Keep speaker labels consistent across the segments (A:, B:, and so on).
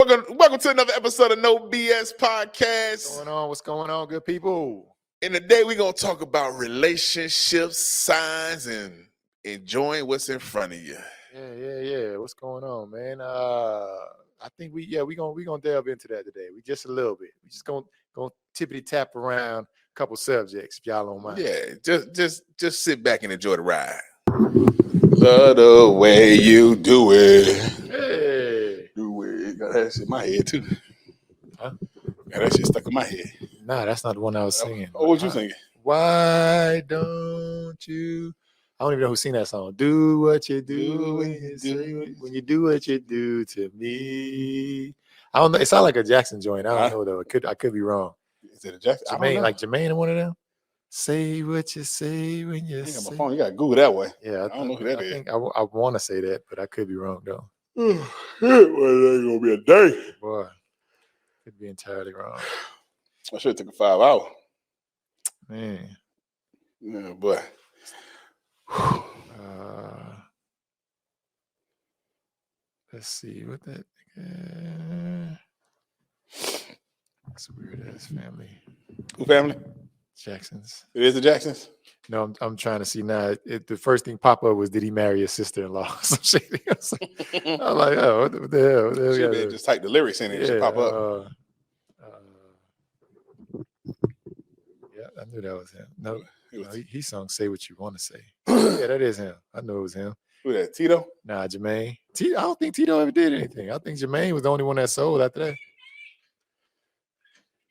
A: Welcome to another episode of No BS Podcast.
B: What's going on, good people?
A: And today we're going to talk about relationships, signs, and enjoying what's in front of you.
B: Yeah. What's going on, man? I think we gonna delve into that today. We just a little bit. We just gonna tippity tap around a couple subjects, if y'all don't mind.
A: Yeah, just sit back and enjoy the ride. Love the way you do it.
B: Hey.
A: Do it. Got that shit in my head too.
B: Huh?
A: Got that shit stuck in my head.
B: Nah, that's not the one I was singing.
A: Oh, what you singing?
B: Why don't you? I don't even know who sing that song. Do what you do when you do what you do to me. I don't know. It sounds like a Jackson joint. I don't know though. I could be wrong.
A: Is it a Jackson?
B: Jermaine, like Jermaine, one of them. Say what you say when you say.
A: I got my phone. You got to Google that way.
B: Yeah,
A: I don't know who that is.
B: I think I want to say that, but I could be wrong though.
A: Well, that ain't gonna be a day.
B: Boy, could be entirely wrong.
A: I should have took a 5 hour.
B: Man.
A: Yeah, boy.
B: Let's see what that. That's a weird ass family.
A: Who family?
B: Jacksons.
A: It is the Jacksons.
B: No, I'm trying to see now. The first thing pop up was, did he marry his sister-in-law? Some shit. I'm like, oh, what the hell? What the hell
A: should just type the lyrics in and it should pop up.
B: Yeah, I knew that was him. No, he sung "Say What You Want to Say." Yeah, that is him. I know it was him.
A: Who that? Tito?
B: Nah, Jermaine. I don't think Tito ever did anything. I think Jermaine was the only one that sold after that.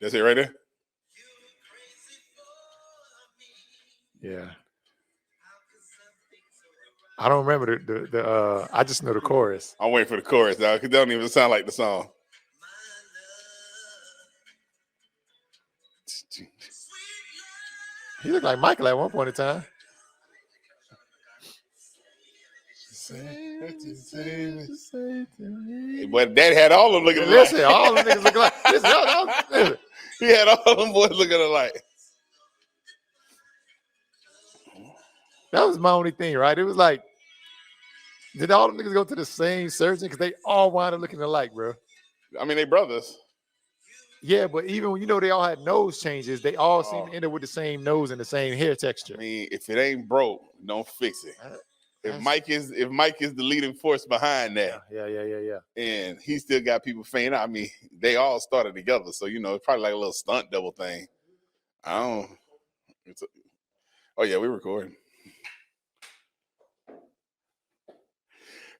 A: That's it right there?
B: Yeah. I don't remember the I just know the chorus.
A: I'm waiting for the chorus now because it don't even sound like the song.
B: He looked like Michael at one point in time.
A: But Dad had all of them looking alike.
B: Listen, all them niggas looking like. Listen.
A: He had all them boys looking alike.
B: That was my only thing, right? It was like, did all them niggas go to the same surgeon? Because they all wound up looking alike, bro.
A: I mean, they brothers.
B: Yeah, but even when they all had nose changes, they all seem to end up with the same nose and the same hair texture.
A: I mean, if it ain't broke, don't fix it. If Mike is the leading force behind that,
B: yeah,
A: and he still got people fainting. I mean, they all started together, so it's probably like a little stunt double thing. Oh yeah, we're recording.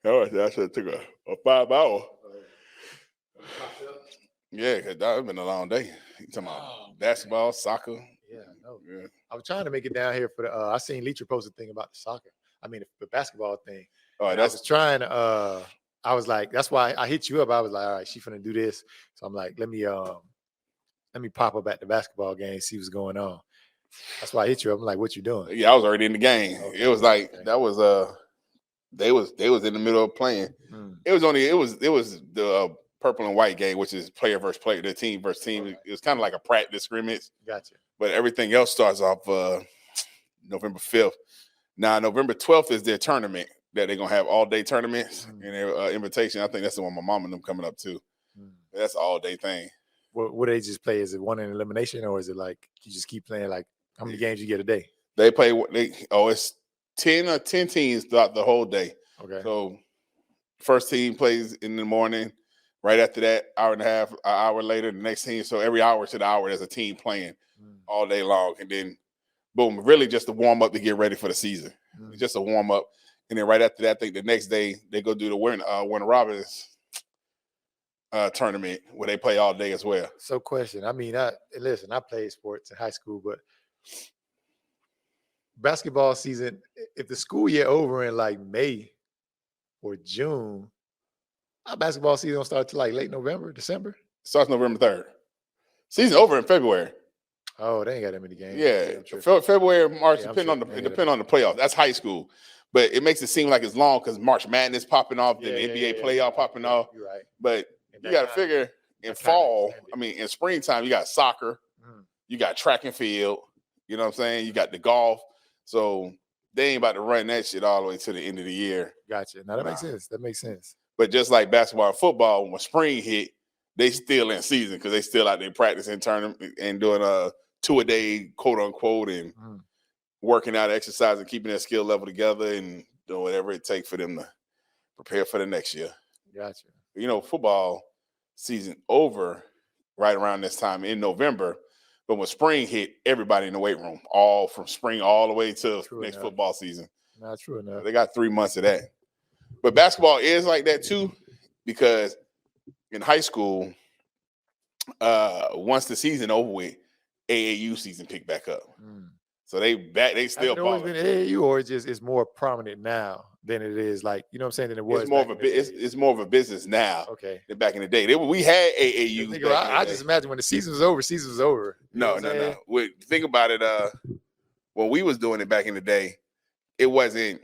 A: All right, I should have took a 5 hour. Yeah, because that's been a long day. You talking about basketball, soccer?
B: Yeah, I know. Yeah. I was trying to make it down here for the. I seen Leacher post a thing about the soccer. I mean, the basketball thing. I was trying to. I was like, that's why I hit you up. I was like, all right, she finna do this. So I'm like, let me pop up at the basketball game, see what's going on. That's why I hit you up. I'm like, what you doing?
A: Yeah, I was already in the game. Okay, it was like that was they was in the middle of playing. It was the purple and white game, which is player versus player, the team versus team. It was kind of like a practice scrimmage.
B: Gotcha.
A: But everything else starts off November 5th. Now, November 12th is their tournament that they're going to have all-day tournaments and their invitation. I think that's the one my mom and them coming up to. That's an all-day thing.
B: What do they just play? Is it one in elimination, or is it like you just keep playing? Like, how many games you get a day?
A: They play it's 10 teams throughout the whole day.
B: Okay.
A: So first team plays in the morning. Right after that, hour and a half, an hour later, the next team. So every hour to the hour, there's a team playing all day long. And then, boom, really just a warm-up to get ready for the season. It's just a warm-up. And then right after that, I think the next day, they go do the Warner Robins tournament where they play all day as well.
B: So question, I mean, I played sports in high school, but basketball season, if the school year over in like May or June, our basketball season don't start till like late November, December?
A: Starts November 3rd. Season over in February.
B: Oh, they ain't got that many games.
A: Yeah, February, March, depending on the playoffs. That's high school. But it makes it seem like it's long because March Madness popping off, then the NBA playoff popping off.
B: You're right.
A: But you got to figure in fall, in springtime, you got soccer, you got track and field, you know what I'm saying? You got the golf. So they ain't about to run that shit all the way to the end of the year.
B: Gotcha. Now that makes sense. That makes sense.
A: But just like basketball and football, when spring hit, they still in season because they still out there practicing, tournament and doing a 2-a-day, quote unquote, and working out, exercising, keeping their skill level together, and doing whatever it takes for them to prepare for the next year.
B: Gotcha.
A: You know, football season over right around this time in November, but when spring hit, everybody in the weight room, all from spring all the way to next football season.
B: Not true enough.
A: So they got 3 months of that. But basketball is like that too, because in high school, once the season over with, AAU season picked back up. So they still
B: always been AAU, or it's more prominent now than it is, like, you know what I'm saying, than it was.
A: It's more of a it's more of a business now.
B: Okay.
A: Than back in the day. We had AAU.
B: I just imagine when the season was over,
A: No. Think about it. When we was doing it back in the day, it wasn't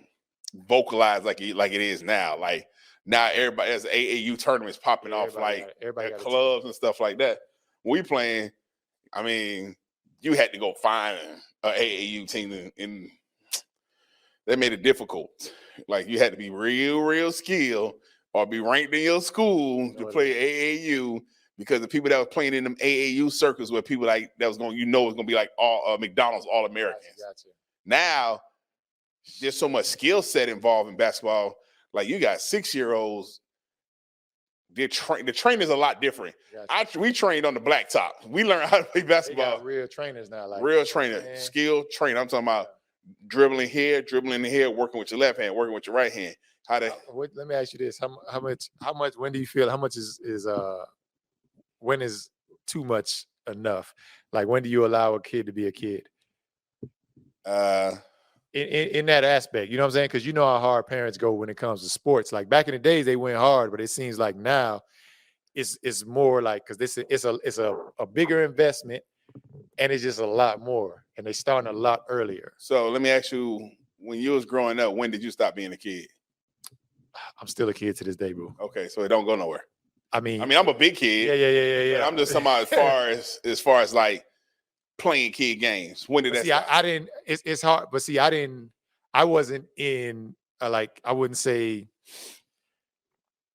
A: vocalized like it is now. Like now, everybody has AAU tournaments popping off at clubs and stuff like that. When we playing, I mean, you had to go find an AAU team, and they made it difficult. Like you had to be real skilled or be ranked in your school to play AAU, because the people that was playing in them AAU circles were people like that was going to be like all McDonald's All-Americans.
B: Gotcha.
A: Now, there's so much skill set involved in basketball. Like you got 6-year-olds. The training's a lot different. Gotcha. We trained on the blacktop. We learned how to play basketball.
B: They got real trainers now, like
A: real trainer, skilled trainer. I'm talking about dribbling here, working with your left hand, working with your right hand.
B: Let me ask you this: how much? When do you feel? How much is when is too much enough? Like, when do you allow a kid to be a kid? In that aspect, you know what I'm saying? Because you know how hard parents go when it comes to sports. Like back in the days, they went hard, but it seems like now it's more like, because it's a bigger investment, and it's just a lot more, and they starting a lot earlier.
A: So let me ask you: when you was growing up, when did you stop being a kid?
B: I'm still a kid to this day, bro.
A: Okay, so it don't go nowhere.
B: I mean,
A: I'm a big kid.
B: Yeah.
A: I'm just talking about as far as like playing kid games. When did that start?
B: I didn't. It's hard, but see, I wasn't in like, I wouldn't say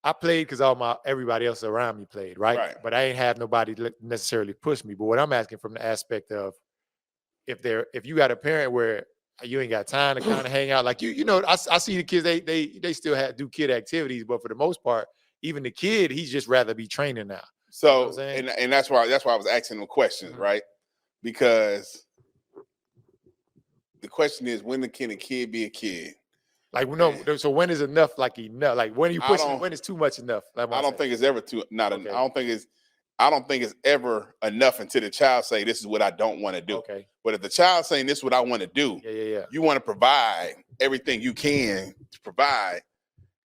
B: I played because everybody else around me played, right? But I ain't have nobody necessarily push me. But what I'm asking from the aspect of, if you got a parent where you ain't got time to kind of hang out, like you know, I see the kids, they still do kid activities, but for the most part, even the kid, he's just rather be training now.
A: So, you know, and that's why I was asking them questions, right? Because the question is, when can a kid be a kid?
B: Like, no, so when is enough? Like enough? Like, when are you pushing? When is too much enough?
A: I don't think it's ever I don't think it's ever enough until the child say, "This is what I don't want to do."
B: Okay.
A: But if the child saying, "This is what I want to do," you want to provide everything you can to provide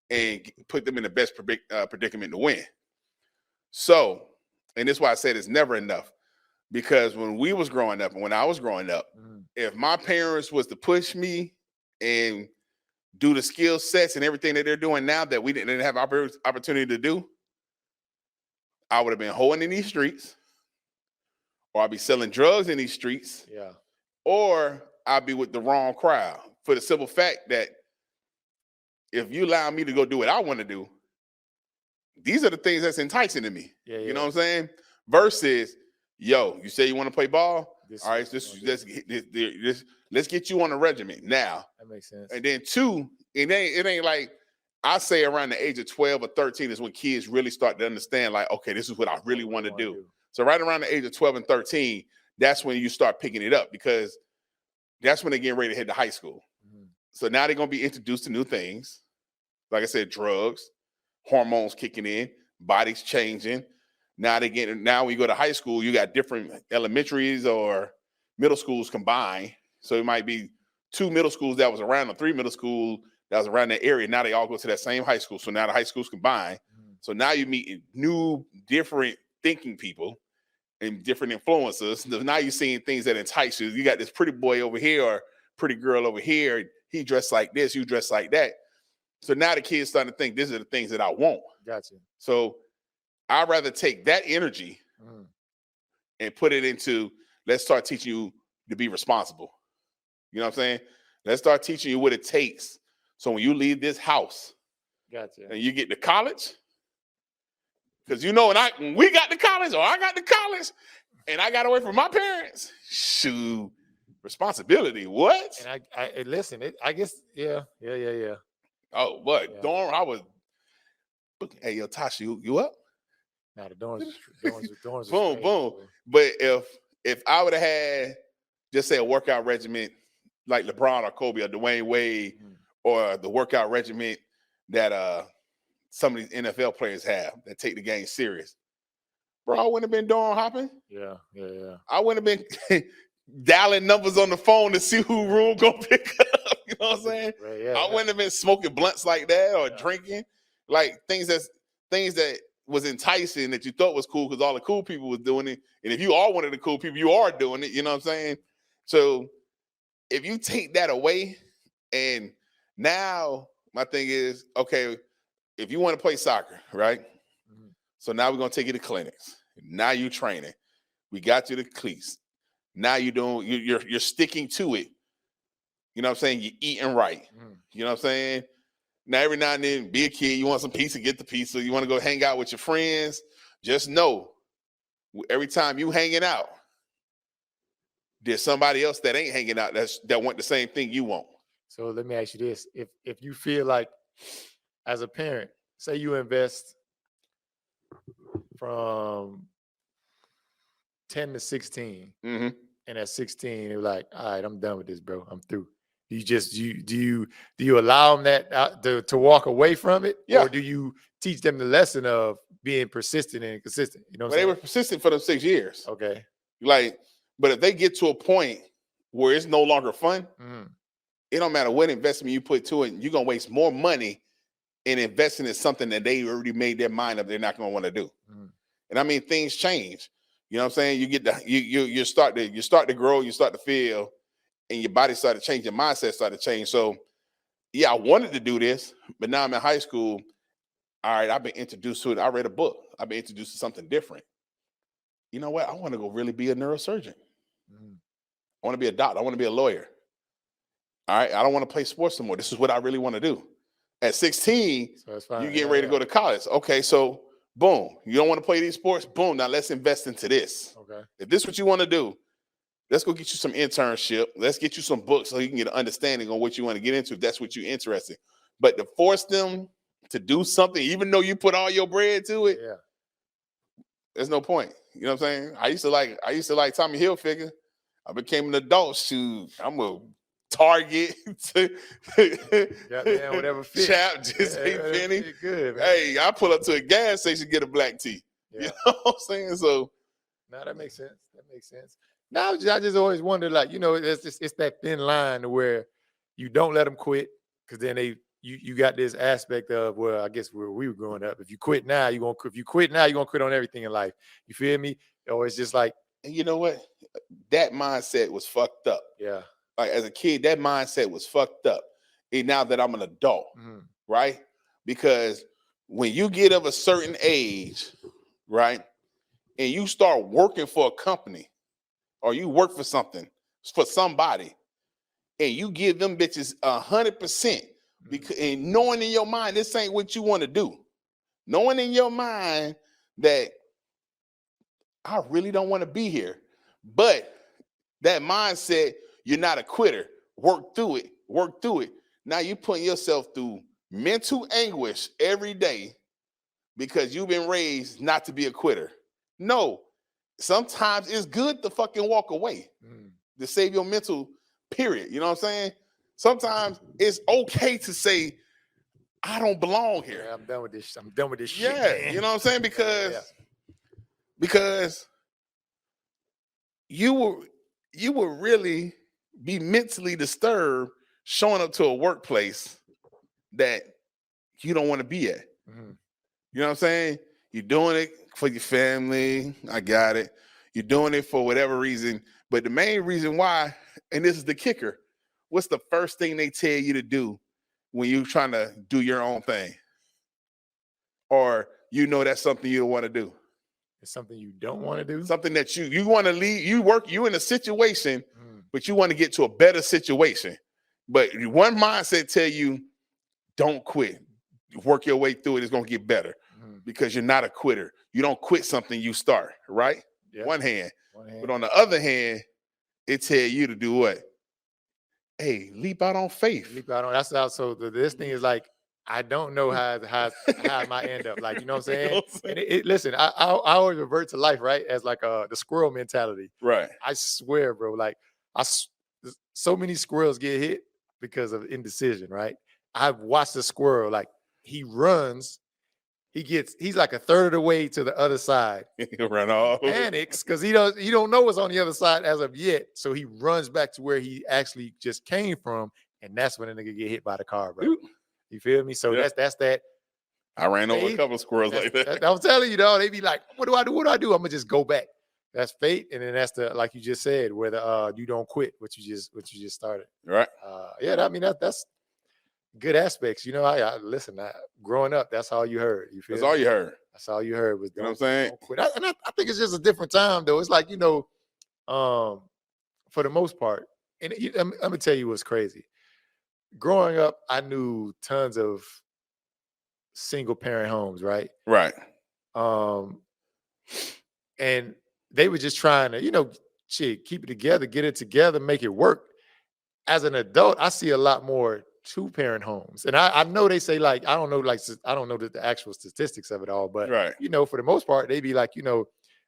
A: and put them in the best predicament to win. So, and this is why I said it's never enough. Because when we was growing up and when I was growing up, if my parents was to push me and do the skill sets and everything that they're doing now that we didn't have opportunity to do, I would have been hoeing in these streets, or I'd be selling drugs in these streets, or I'd be with the wrong crowd, for the simple fact that if you allow me to go do what I want to do, these are the things that's enticing to me. You know what I'm saying? Versus, yo, you say you want to play ball? All right, let's get you on a regimen now.
B: That makes sense.
A: And then two, it ain't like, I say around the age of 12 or 13 is when kids really start to understand, like, okay, this is what I really want to do. So right around the age of 12 and 13, that's when you start picking it up, because that's when they're getting ready to head to high school. So now they're going to be introduced to new things. Like I said, drugs, hormones kicking in, bodies changing. Now when you go to high school, you got different elementaries or middle schools combined. So it might be 2 middle schools that was around, or 3 middle schools that was around that area. Now they all go to that same high school. So now the high schools combined. So now you meet new, different thinking people and different influences. So now you're seeing things that entice you. You got this pretty boy over here or pretty girl over here. He dressed like this, you dress like that. So now the kids starting to think, these are the things that I want.
B: Gotcha.
A: So I'd rather take that energy and put it into, let's start teaching you to be responsible. You know what I'm saying? Let's start teaching you what it takes. So when you leave this house, and you get to college, Because when we got to college or I got to college and I got away from my parents, shoot, responsibility. What?
B: And I listen. I guess yeah.
A: Oh, what? Yeah. Dorm? I was. Hey, yo, Tasha, you up?
B: Now the dorms
A: boom, boom. But if I would have had, just say, a workout regimen like LeBron or Kobe or Dwayne Wade, or the workout regimen that some of these NFL players have that take the game serious, bro, I wouldn't have been dorm hopping.
B: Yeah.
A: I wouldn't have been dialing numbers on the phone to see who room gonna pick up. You know what I'm saying?
B: Right, yeah,
A: I wouldn't have been smoking blunts like that or drinking like things that was enticing that you thought was cool because all the cool people was doing it. And if you are one of the cool people, you are doing it. You know what I'm saying? So if you take that away, and now my thing is, okay, if you want to play soccer, right? Mm-hmm. So now we're gonna take you to clinics. Now you training. We got you the cleats. Now you're sticking to it. You know what I'm saying? You're eating right. You know what I'm saying? Now, every now and then, be a kid, you want some pizza, get the pizza. You want to go hang out with your friends. Just know, every time you hanging out, there's somebody else that ain't hanging out that want the same thing you want.
B: So let me ask you this. If you feel like, as a parent, say you invest from 10 to 16, and at 16, you're like, all right, I'm done with this, bro. I'm through. Do you allow them that to walk away from it, or do you teach them the lesson of being persistent and consistent? You know,
A: they were persistent for them 6 years.
B: Okay,
A: but if they get to a point where it's no longer fun, it don't matter what investment you put to it, you're gonna waste more money in investing in something that they already made their mind up they're not gonna want to do. And I mean, things change. You know what I'm saying? You start to grow, you start to feel. And your body started to change, your mindset started to change. So, yeah, I wanted to do this, but now I'm in high school. All right, I've been introduced to it. I read a book. I've been introduced to something different. You know what? I want to go really be a neurosurgeon. I want to be a doctor. I want to be a lawyer. All right, I don't want to play sports anymore. This is what I really want to do. At 16, you're getting ready to go to college. Okay, so boom. You don't want to play these sports? Boom. Now let's invest into this.
B: Okay.
A: If this is what you want to do, let's go get you some internship. Let's get you some books so you can get an understanding on what you want to get into if that's what you're interested in. But to force them to do something, even though you put all your bread to it, there's no point. You know what I'm saying? I used to like Tommy Hilfiger. I became an adult. Shoot, I'm a Target,
B: whatever fit.
A: Chap, just penny.
B: Good, man.
A: Hey, I pull up to a gas station, get a black tea. You know what I'm saying? So,
B: no, that makes sense. Now, I just always wonder, like, you know, it's that thin line where you don't let them quit, because then you got this aspect of, well, I guess where we were growing up, if you quit now, you're gonna quit on everything in life. You feel me? Or it's just like,
A: and you know what? That mindset was fucked up.
B: Yeah.
A: Like, as a kid, that mindset was fucked up. And now that I'm an adult, right? Because when you get of a certain age, right, and you start working for a company, or you work for something, for somebody, and you give them bitches 100%, because, and knowing in your mind this ain't what you want to do, knowing in your mind that I really don't want to be here, but that mindset, you're not a quitter. Work through it. Now you're putting yourself through mental anguish every day because you've been raised not to be a quitter. No, sometimes it's good to fucking walk away to save your mental period. You know what I'm saying? Sometimes it's okay to say, I don't belong here.
B: Yeah, I'm done with this. I'm done with this shit.
A: Yeah,
B: Man.
A: You know what I'm saying? Because you will really be mentally disturbed showing up to a workplace that you don't want to be at. You know what I'm saying? You're doing it for your family. I got it. You're doing it for whatever reason. But the main reason why, and this is the kicker, what's the first thing they tell you to do when you're trying to do your own thing? Or you know that's something you don't want to do.
B: It's something you don't want to do?
A: Something that you want to leave. You in a situation, but you want to get to a better situation. But one mindset tell you, don't quit. Work your way through it. It's going to get better. because you're not a quitter. You don't quit something you start, right?
B: Yeah.
A: One hand. But on the other hand, it tell you to do what? Hey, leap out on faith.
B: Leap out on. That's also this thing is like, I don't know how I might end up. Like, you know what I'm saying? You know what I'm saying? And listen, I always revert to life, right? As like the squirrel mentality.
A: Right.
B: I swear, bro. Like so many squirrels get hit because of indecision, right? I've watched a squirrel, like he runs, he's like a third of the way to the other side.
A: He'll run off.
B: Panics because he don't know what's on the other side as of yet. So he runs back to where he actually just came from, and that's when the nigga get hit by the car, bro. You feel me? So that's that.
A: I ran over a couple of squirrels like that.
B: I'm telling you, though, they be like, "What do I do? What do I do?" I'm gonna just go back. That's fate, and then that's the, like you just said, where the you don't quit what you just started.
A: Right.
B: Yeah, I mean that's good aspects. You know, I listen. Growing up, that's all you heard. You feel?
A: That's all you heard.
B: That's all you heard was,
A: you know what I'm saying?
B: Don't quit. I think it's just a different time, though. It's like, you know, for the most part, and I'm gonna tell you what's crazy. Growing up, I knew tons of single parent homes, right?
A: Right.
B: And they were just trying to, you know, keep it together, get it together, make it work. As an adult, I see a lot more 2-parent homes. And I know they say, like, I don't know the actual statistics of it all, but
A: right.
B: You know, for the most part, they be like, you know,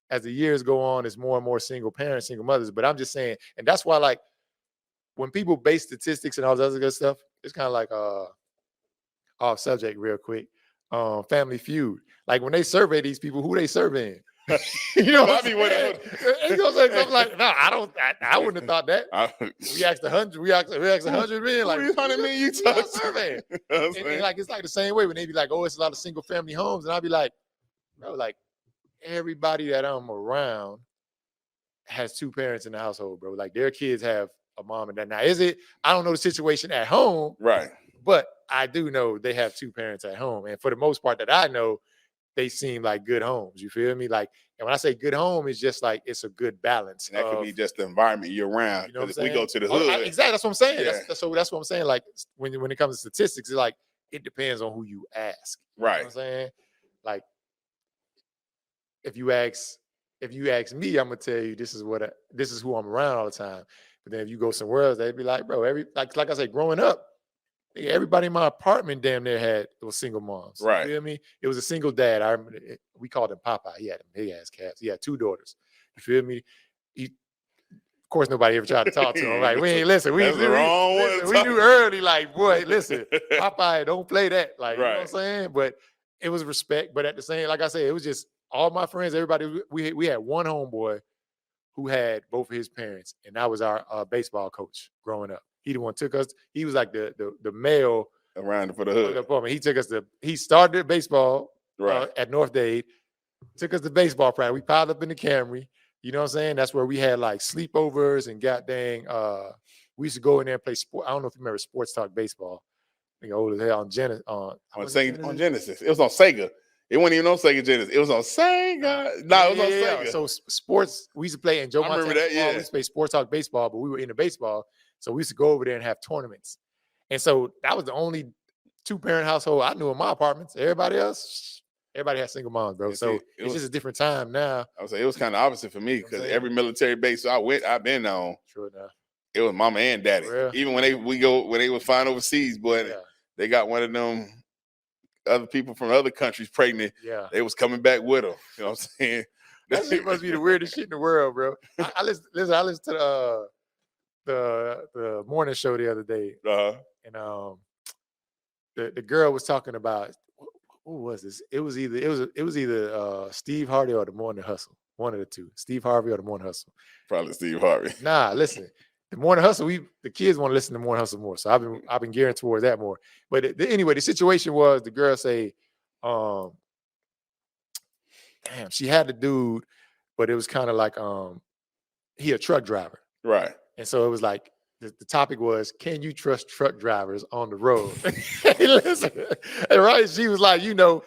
B: as the years go on, it's more and more single parents, single mothers. But I'm just saying, and that's why, like, when people base statistics and all this other good stuff, it's kind of like off subject real quick. Family Feud. Like, when they survey these people, who they surveying? You know what I'm saying? I'm like, no, I wouldn't have thought that. We asked 100. We asked 100 men. Like,
A: 100 men you talk
B: surveying? And like, it's like the same way when they be like, oh, it's a lot of single family homes, and I'll be like, bro, like, everybody that I'm around has 2 parents in the household, bro. Like, their kids have a mom and dad. Now, I don't know the situation at home,
A: right?
B: But I do know they have 2 parents at home, and for the most part that I know, they seem like good homes. You feel me? Like, and when I say good home, it's just like it's a good balance.
A: And that could be just the environment you're around.
B: You know what I'm
A: if
B: saying?
A: We go to the hood.
B: Exactly. That's what I'm saying.
A: Yeah.
B: That's what I'm saying. Like, when it comes to statistics, it's like it depends on who you ask.
A: Right.
B: You know what I'm saying? Like, if you ask me, I'm gonna tell you this is who I'm around all the time. But then if you go somewhere else, they'd be like, bro, like I said, growing up, everybody in my apartment damn near was single moms.
A: Right.
B: You feel me? It was a single dad. I remember we called him Popeye. He had big ass cats. He had 2 daughters. You feel me? Of course, nobody ever tried to talk to him. Like, we ain't listen. We knew early. Like, boy, listen, Popeye, don't play that. Like, right. You know what I'm saying? But it was respect. But at the same, like I said, it was just all my friends. Everybody. We had one homeboy who had both of his parents, and that was our baseball coach growing up. He the one took us. He was like the male
A: around for the hood.
B: He took us he started baseball
A: right.
B: At North Dade. Took us to baseball practice. We piled up in the Camry. You know what I'm saying? That's where we had like sleepovers and we used to go in there and play sport. I don't know if you remember Sports Talk Baseball. I think old as hell on Genesis. On
A: Genesis. It was on Sega. It wasn't even on Sega Genesis. It was on Sega. No, it was on Sega.
B: So sports, we used to play in Joe Montana.
A: Remember that, yeah.
B: We used to play Sports Talk Baseball, but we were into baseball. So we used to go over there and have tournaments. And so that was the only 2-parent household I knew in my apartments. Everybody had single moms, bro. So it's just a different time now.
A: I would say it was kind of opposite for me because every military base I've been on,
B: sure enough,
A: it was mama and daddy. Even when they was flying overseas, boy, they got one of them other people from other countries pregnant.
B: Yeah,
A: they was coming back with them. You know what I'm saying?
B: That shit must be the weirdest shit in the world, bro. I listened to the morning show the other day, and the girl was talking about who was this? It was either Steve Harvey or the Morning Hustle, one of the two. Steve Harvey or the Morning Hustle.
A: Probably Steve Harvey.
B: Nah, listen, the Morning Hustle. The kids want to listen to Morning Hustle more, so I've been gearing towards that more. But anyway, the situation was the girl say, damn, she had the dude, but it was kind of like he a truck driver,
A: right?
B: And so it was like the topic was, can you trust truck drivers on the road? Hey, listen, and right? She was like, can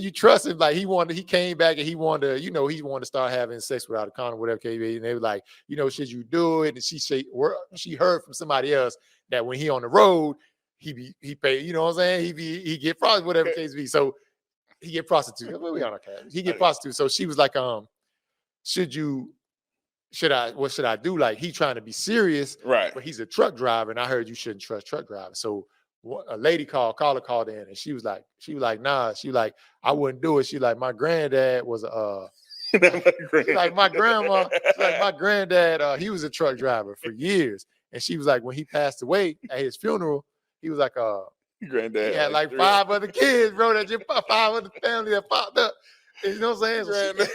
B: you trust him? Like he came back and he wanted to start having sex without a condom, whatever KB. And they were like, should you do it? And she heard from somebody else that when he on the road, he pay, you know what I'm saying? He get prostitute, whatever case be. So he get prostitute. Well, we on our cast. He get prostitute. So she was like, what should I do? Like, he trying to be serious,
A: right?
B: But he's a truck driver, and I heard you shouldn't trust truck drivers. So a lady called in, and she was like, nah. She was like, I wouldn't do it. She like, my granddad was like my grandma. Like my granddad, he was a truck driver for years, and she was like, when he passed away at his funeral, he was like,
A: granddad,
B: he had like 5 other kids, bro. That just 5 other family that popped up. You know what I'm saying?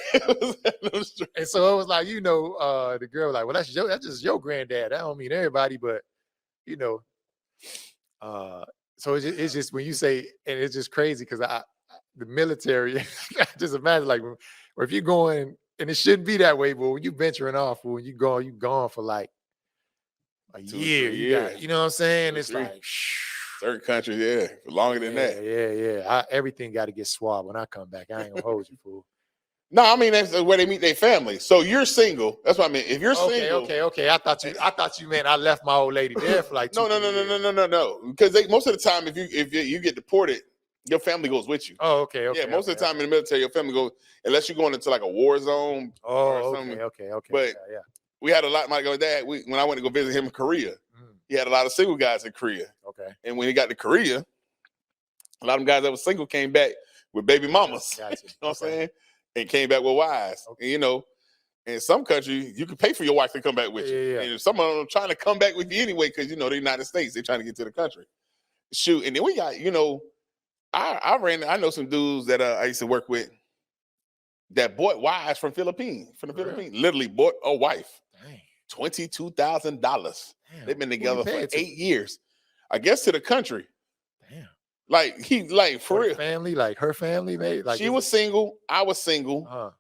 B: And so it was like, the girl was like, well, that's just your granddad. That don't mean everybody, but so it's just when you say, and it's just crazy because the military, I just imagine like, or if you're going, and it shouldn't be that way, but when you venturing off, when you gone for like a year, you know what I'm saying? It's like
A: certain countries, yeah, longer than that.
B: Yeah. Everything got to get swabbed when I come back. I ain't gonna hold you, fool.
A: No, I mean that's where they meet their family. So you're single. That's what I mean. If you're single,
B: okay. I thought you meant I left my old lady there for like 2 years.
A: No. Because most of the time, if you get deported, your family goes with you.
B: Oh, okay.
A: Yeah, most of the time in the military, your family goes unless you're going into like a war zone.
B: Oh, okay.
A: But we had a lot. My dad, when I went to go visit him in Korea, he had a lot of single guys in Korea.
B: Okay.
A: And when he got to Korea, a lot of them guys that were single came back with baby mamas.
B: Gotcha.
A: You know what I'm saying? And came back with wives. Okay. And, in some countries, you can pay for your wife to come back with you.
B: Yeah.
A: And if some of them are trying to come back with you anyway, because, the United States, they're trying to get to the country. Shoot. And then we got, I know some dudes that I used to work with that bought wives from the Philippines. Literally bought a wife.
B: Dang.
A: $22,000. They've been together for 8 years. I guess to the country.
B: Damn.
A: For real.
B: Family, like her family, maybe. Like
A: she was single. I was single.
B: Uh-huh.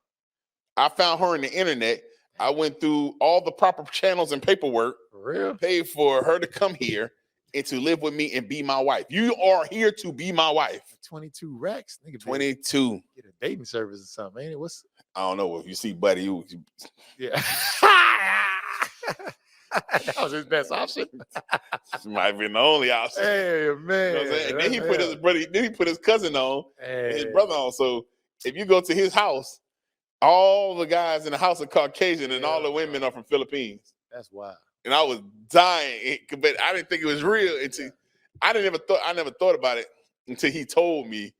A: I found her on the internet. I went through all the proper channels and paperwork.
B: For real?
A: Paid for her to come here and to live with me and be my wife. You are here to be my wife.
B: 22 racks, nigga.
A: 22.
B: Get a dating service or something, ain't it?
A: I don't know. If you see Buddy,
B: yeah. That was his best option.
A: Might have been the only option.
B: Hey, man.
A: You know what I'm saying? And then he put his brother, he put his cousin on, and his brother on. So if you go to his house, all the guys in the house are Caucasian, and all the women are from Philippines.
B: That's wild.
A: And I was dying, but I didn't think it was real until I never thought about it until he told me,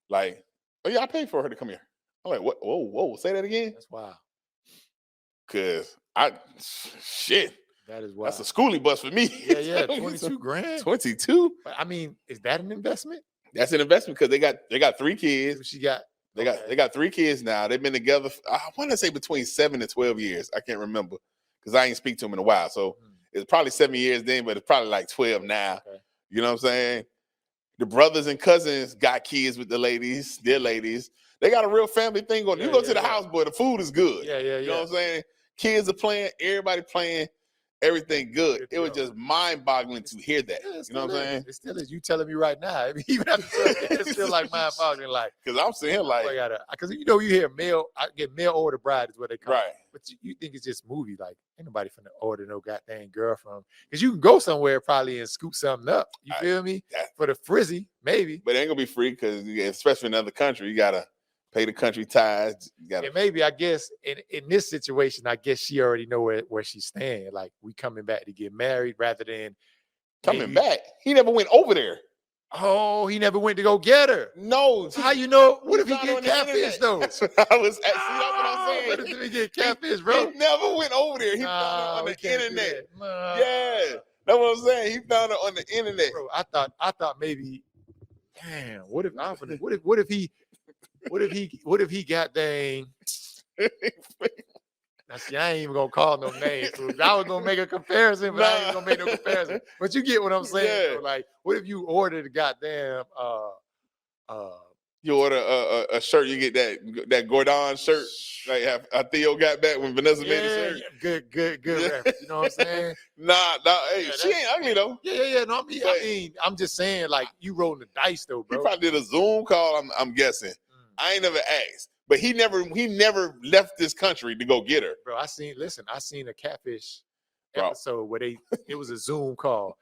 A: like, oh yeah, I paid for her to come here. I'm like, what? Whoa, say that again?
B: That's wild.
A: Cause shit.
B: That is wild.
A: That's a schooling bus for me.
B: Yeah, 22 grand.
A: 22.
B: But I mean, is that an investment?
A: That's an investment because they got 3 kids.
B: She got.
A: They got 3 kids now. They've been together. I want to say between 7 and 12 years. I can't remember because I ain't speak to them in a while. So it's probably 7 years then, but it's probably like 12 now. Okay. You know what I'm saying? The brothers and cousins got kids with their ladies. They got a real family thing going. You go to the house, boy, the food is good.
B: Yeah.
A: You know what I'm saying? Kids are playing. Everybody playing. Everything good. It was just mind-boggling to hear that. You know what I'm saying?
B: It still is. You telling me right now. I mean, even after it's still like mind-boggling. Like,
A: because I'm saying like,
B: because you hear I get mail order bride is what they call it.
A: Right.
B: But you think it's just movie. Like, ain't nobody finna order no goddamn girl from. Because you can go somewhere probably and scoop something up. You feel me? For the frizzy, maybe.
A: But it ain't gonna be free because especially in another country, you gotta pay the country tithes.
B: And maybe I guess in this situation, I guess she already know where she's staying. Like, we coming back to get married rather than
A: coming back. He never went over there.
B: Oh, he never went to go get her.
A: No.
B: How you know? What if he get catfish though?
A: That's what I'm saying.
B: What if he get catfish, bro?
A: He never went over there. He found her on the internet. Yeah, that's what I'm saying. He found her on the internet.
B: Bro, I thought maybe. Damn. What if he got dang? See, I ain't even gonna call no names. I was gonna make a comparison, but I ain't gonna make no comparison. But you get what I'm saying. Yeah. Like, what if you ordered a goddamn
A: you order a shirt, you get that Gordon shirt like Theo got back when Vanessa made the
B: shirt. Good reference. You know what I'm saying?
A: Nah, hey, she ain't ugly though.
B: Yeah. No, I mean, I'm just saying, like, you rolling the dice though, bro.
A: He probably did a Zoom call, I'm guessing. I ain't never asked. But he never left this country to go get her.
B: Bro, I seen a catfish episode where it was a Zoom call.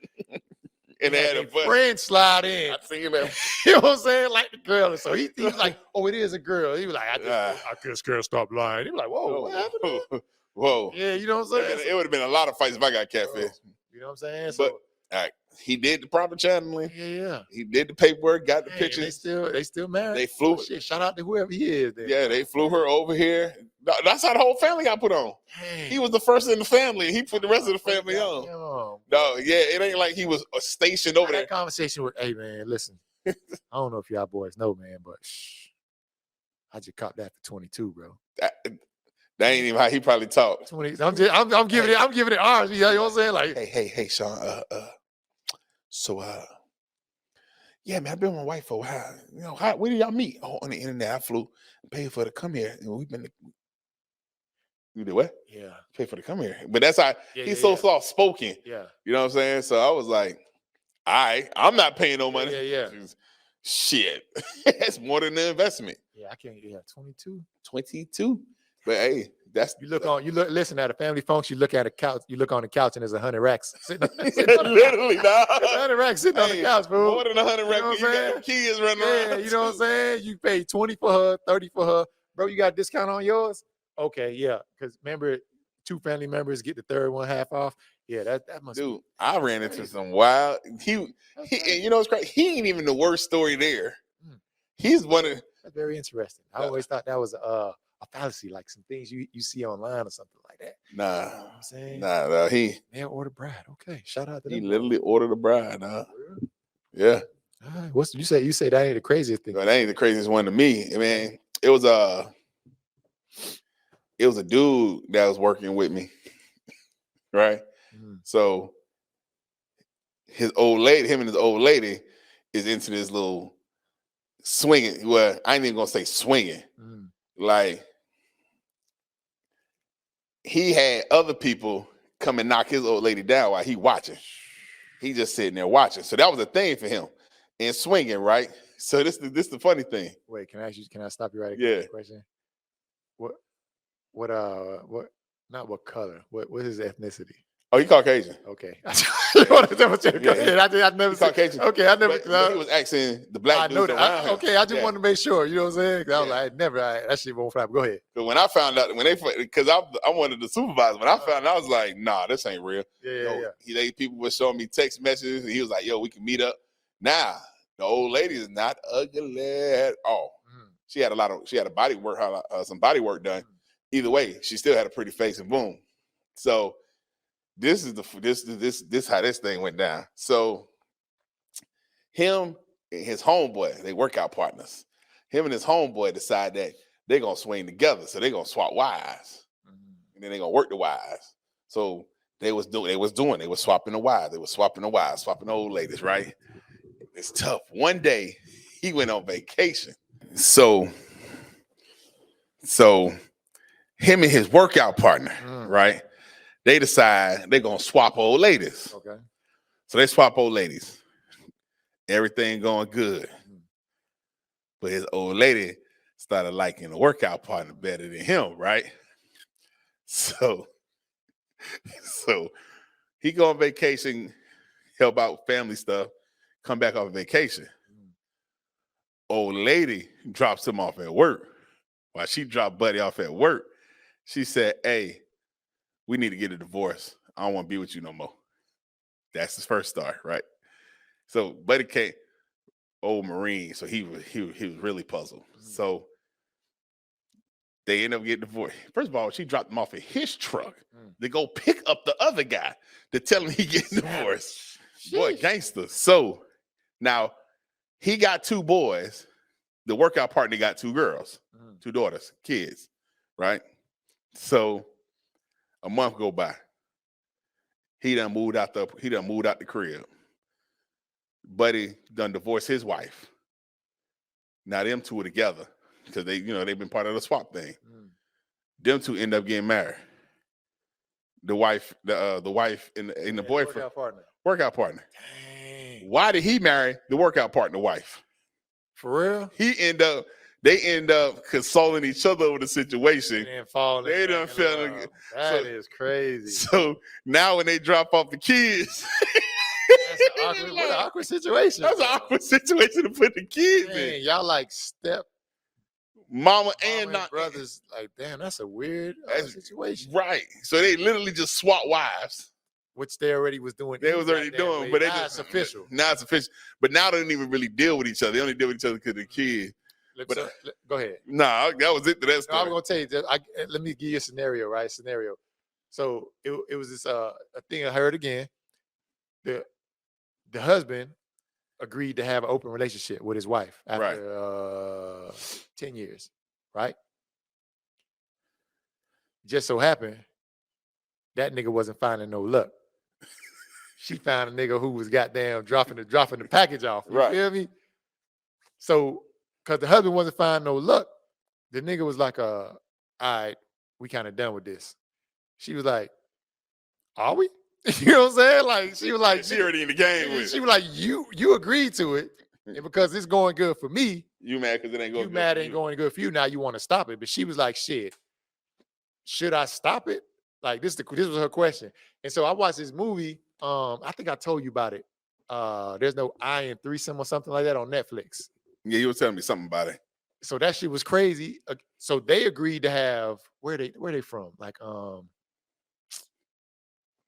A: and they had a
B: friend slide in.
A: I seen that.
B: You know what I'm saying? Like the girl. And so he was like, oh, it is a girl. He was like, I just can't stop lying. He was like, whoa, what happened?
A: Whoa.
B: Yeah, you know what I'm saying?
A: It would have been a lot of fights if I got catfish.
B: You know what I'm saying?
A: But he did the proper channeling.
B: Yeah.
A: He did the paperwork, got the pictures.
B: They still married.
A: They flew.
B: Shit, shout out to whoever he is. Then.
A: Yeah, they flew her over here. That's how the whole family got put on.
B: Dang.
A: He was the first in the family. He put the rest of the family on. No, yeah, it ain't like he was stationed over there.
B: That conversation with, hey man, listen. I don't know if y'all boys know, man, but I just caught that for 22, bro.
A: That ain't even how he probably talked.
B: 20. I'm giving it ours. You know what I'm saying? Like,
A: hey, Shawn. Yeah, man, I've been with my wife for a while. You know, where did y'all meet? Oh, on the internet. I flew, paid for her to come here, and we've been. You did what?
B: Yeah,
A: pay for her to come here. But that's how he's so soft spoken.
B: Yeah,
A: you know what I'm saying. So I was like, I'm not paying no money.
B: Yeah.
A: Shit, that's more than the investment.
B: Yeah, I can't. Yeah, 22.
A: 22. But hey, that's
B: listen at a family function, you look at a couch, you look on the couch and there's 100 racks sitting
A: literally, nah.
B: 100 racks sitting on the couch, bro.
A: More than 100 racks. You got kids running around.
B: You know what I'm saying? You pay 20 for her, 30 for her. Bro, you got a discount on yours? Okay, yeah. Because remember, 2 family members get the third one half off. Yeah, that must
A: Dude, I ran into some wild. He you know what's crazy? He ain't even the worst story there. He's one of
B: that's very interesting. I always thought that was a fallacy, like some things you see online or something like that.
A: Nah,
B: you know what I'm saying?
A: Nah, he
B: ordered bride. Okay, shout out to
A: he
B: them.
A: literally ordered a bride. Yeah.
B: All right. What's you say? You say that ain't the craziest thing.
A: No, that ain't the craziest one to me. I mean, it was a dude that was working with me, right? So him and his old lady is into this little swinging. Well, I ain't even gonna say swinging. Like he had other people come and knock his old lady down while he watching. He just sitting there watching. So that was a thing for him. And swinging, right? So this the funny thing.
B: Wait, can I stop you right
A: here?
B: Yeah. Question. Not what color. What is his ethnicity?
A: Oh, he Caucasian.
B: Okay. I never
A: Caucasian.
B: Okay, I never.
A: But he was asking the black dudes around him.
B: Okay, I just wanted to make sure. You know what I'm saying? I was like, that shit won't fly. Go ahead.
A: But when I found out, because I wanted the supervisor. When I found out, I was like, nah, this ain't real. People were showing me text messages, and he was like, yo, we can meet up. Nah, the old lady is not ugly at all. She had a body work, some body work done. Either way, she still had a pretty face, and boom. So this is how this thing went down. So him and his homeboy, they workout partners. Him and his homeboy decide that they're gonna swing together. So they're gonna swap wives. And then they're gonna work the wives. So they was swapping the wives. They was swapping the old ladies, right? It's tough. One day he went on vacation. So him and his workout partner, right? They decide they're gonna swap old ladies.
B: Okay.
A: So they swap old ladies. Everything going good. But his old lady started liking the workout partner better than him, right? So he go on vacation, help out family stuff, come back off vacation. Old lady drops him off at work. While she dropped Buddy off at work, she said, hey, we need to get a divorce. I don't want to be with you no more. That's the first start, right? So Buddy came, old Marine, so he was really puzzled. So they end up getting divorced. First of all, she dropped him off at his truck to go pick up the other guy to tell him he getting divorced. Boy, gangster. So now he got 2 boys. The workout partner got 2 girls, 2 daughters, kids, right? So a month go by. He done moved out the crib. Buddy done divorced his wife. Now them 2 are together because they've been part of the swap thing. Them 2 end up getting married. The wife and the boyfriend, workout partner.
B: Dang.
A: Why did he marry the workout partner wife?
B: For real?
A: They end up consoling each other over the situation.
B: They done fell. That is crazy.
A: So now when they drop off the kids,
B: What an awkward situation.
A: That's an awkward situation to put the kids in.
B: Y'all like step
A: mama and not
B: brothers. Like, damn, that's a weird situation.
A: Right. So they literally just swap wives.
B: Which they already was doing.
A: They was already doing, but
B: now it's official.
A: Now it's official. But now they don't even really deal with each other. They only deal with each other because of the kids.
B: Go ahead.
A: Nah, that was it to that story.
B: I'm gonna tell you. Let me give you a scenario, right? So it was this a thing I heard again. The husband agreed to have an open relationship with his wife after 10 years, right? Just so happened that nigga wasn't finding no luck. She found a nigga who was goddamn dropping the package off. You feel me? So, because the husband wasn't finding no luck, the nigga was like, all right, we kind of done with this. She was like, are we? You know what I'm saying? Like, she was like,
A: she already in the game with it.
B: She was like, you agreed to it. And because it's going good for me,
A: you mad because it ain't going
B: good. You mad it ain't going good for you. Now you want to stop it. But she was like, shit, should I stop it? Like, this was her question. And so I watched this movie. I think I told you about it. There's no I in threesome or something like that on Netflix.
A: Yeah, you were telling me something about it.
B: So that shit was crazy. So they agreed to have where they from? Like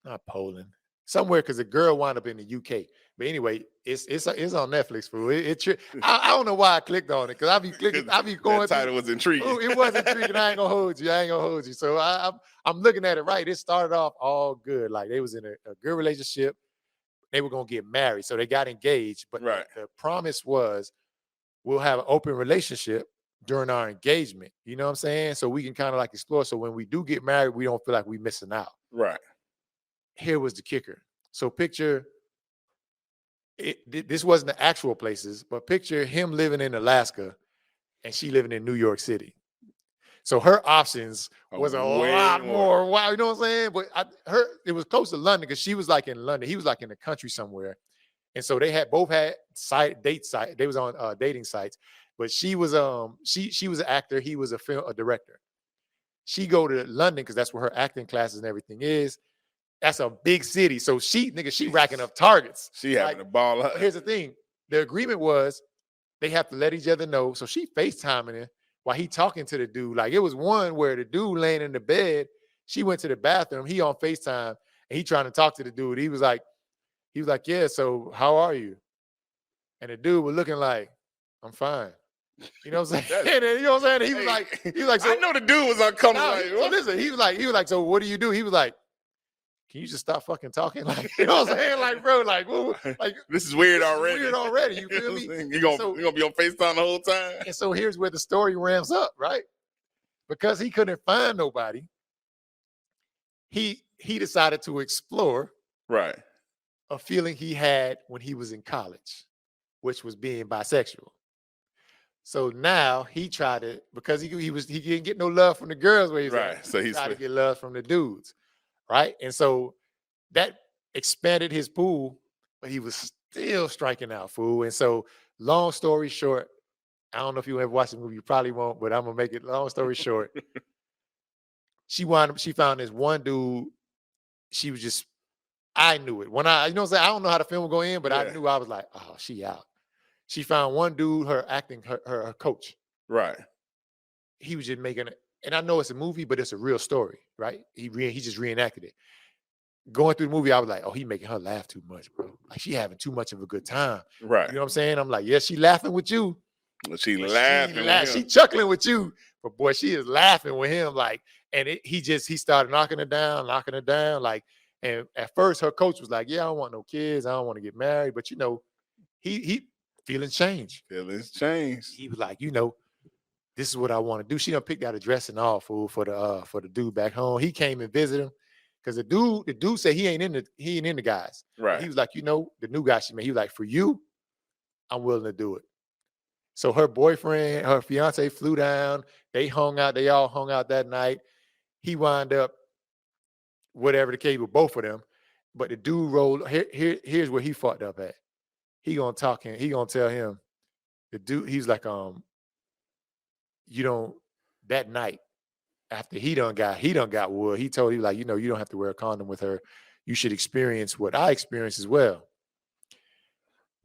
B: not Poland, somewhere, because the girl wound up in the UK. But anyway, it's on Netflix, fool. I don't know why I clicked on it, because I be going.
A: That title was intriguing.
B: Ooh, it was intriguing. I ain't gonna hold you. So I'm looking at it right. It started off all good, like they was in a good relationship. They were gonna get married, so they got engaged. But the promise was, we'll have an open relationship during our engagement. You know what I'm saying? So we can kind of like explore. So when we do get married, we don't feel like we're missing out.
A: Right.
B: Here was the kicker. So picture this wasn't the actual places, but picture him living in Alaska and she living in New York City. So her options was a lot more. Wow, you know what I'm saying? But it was close to London, because she was like in London. He was like in the country somewhere. And so they both had date site. They was on dating sites. But she was she was an actor. He was a director. She go to London because that's where her acting classes and everything is. That's a big city. So she racking up targets.
A: She having a ball up.
B: Here's the thing. The agreement was they have to let each other know. So she FaceTiming him while he talking to the dude. Like, it was one where the dude laying in the bed. She went to the bathroom. He on FaceTime and he trying to talk to the dude. He was like, yeah, so how are you? And the dude was looking like, I'm fine. You know what I'm saying? You know what I'm saying? He was like, so,
A: I know the dude was uncomfortable.
B: So listen, he was like, so what do you do? He was like, can you just stop fucking talking? Like, you know what I'm saying? Like, bro, like
A: this is weird already.
B: You feel me?
A: You gonna be on FaceTime the whole time?
B: And so here's where the story ramps up, right? Because he couldn't find nobody, he decided to explore a feeling he had when he was in college, which was being bisexual. So now he tried to, because he didn't get no love from the girls where he was at.
A: So
B: he tried to get love from the dudes. Right. And so that expanded his pool, but he was still striking out, fool. And so, long story short, I don't know if you ever watched the movie, you probably won't, but I'm gonna make it long story short. She found this one dude. She was just, I knew it. When you know what I'm saying? I don't know how the film would go in, but I knew. I was like, oh, she out. She found one dude, her coach.
A: Right.
B: He was just making it. And I know it's a movie, but it's a real story, right? He just reenacted it. Going through the movie, I was like, oh, he making her laugh too much, bro. Like, she having too much of a good time.
A: Right.
B: You know what I'm saying? I'm like, yeah, she laughing with you.
A: She laughing with him.
B: She chuckling with you. But boy, she is laughing with him. Like, and he started knocking her down. Like, and at first her coach was like, yeah, I don't want no kids. I don't want to get married. But, you know, he feelings change.
A: Feelings change.
B: He was like, you know, this is what I want to do. She done picked out a dress and all, fool, for the dude back home. He came and visited him because the dude said he ain't into guys.
A: Right.
B: He was like, you know, the new guy she met. He was like, for you, I'm willing to do it. So her fiance flew down. They hung out. They all hung out that night. He wound up, whatever the case with both of them. But the dude rolled. Here's where he fucked up at. He gonna talk him. He gonna tell him. The dude. He's like, you don't, that night after he done got wood, he told you, like, you know, you don't have to wear a condom with her. You should experience what I experienced as well.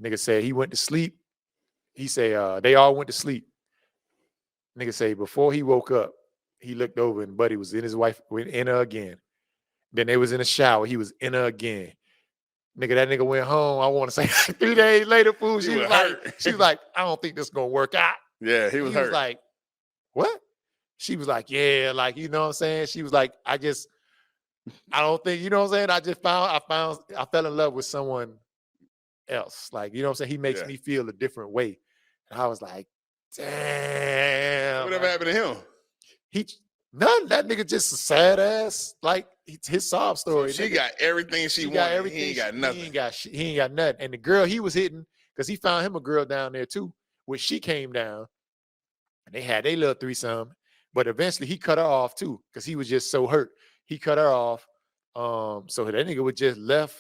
B: Nigga said he went to sleep. He said they all went to sleep. Nigga say before he woke up, he looked over and Buddy was in his wife, went in her again. Then they was in the shower. He was in her again. Nigga, that nigga went home. I want to say 3 days later, fool. She was like, I don't think this is gonna work out.
A: Yeah, he was hurt.
B: He was like, what? She was like, yeah, like, you know what I'm saying? She was like, I don't think, you know what I'm saying? I fell in love with someone else. Like, you know what I'm saying? He makes me feel a different way. And I was like, damn.
A: Whatever happened to him?
B: None. That nigga just a sad ass. Like his sob story.
A: So she got everything she wanted. Everything. He ain't got nothing.
B: He ain't got nothing. And the girl he was hitting, because he found him a girl down there too, which she came down and they had their little threesome. But eventually he cut her off too, because he was just so hurt. He cut her off. So that nigga was just left,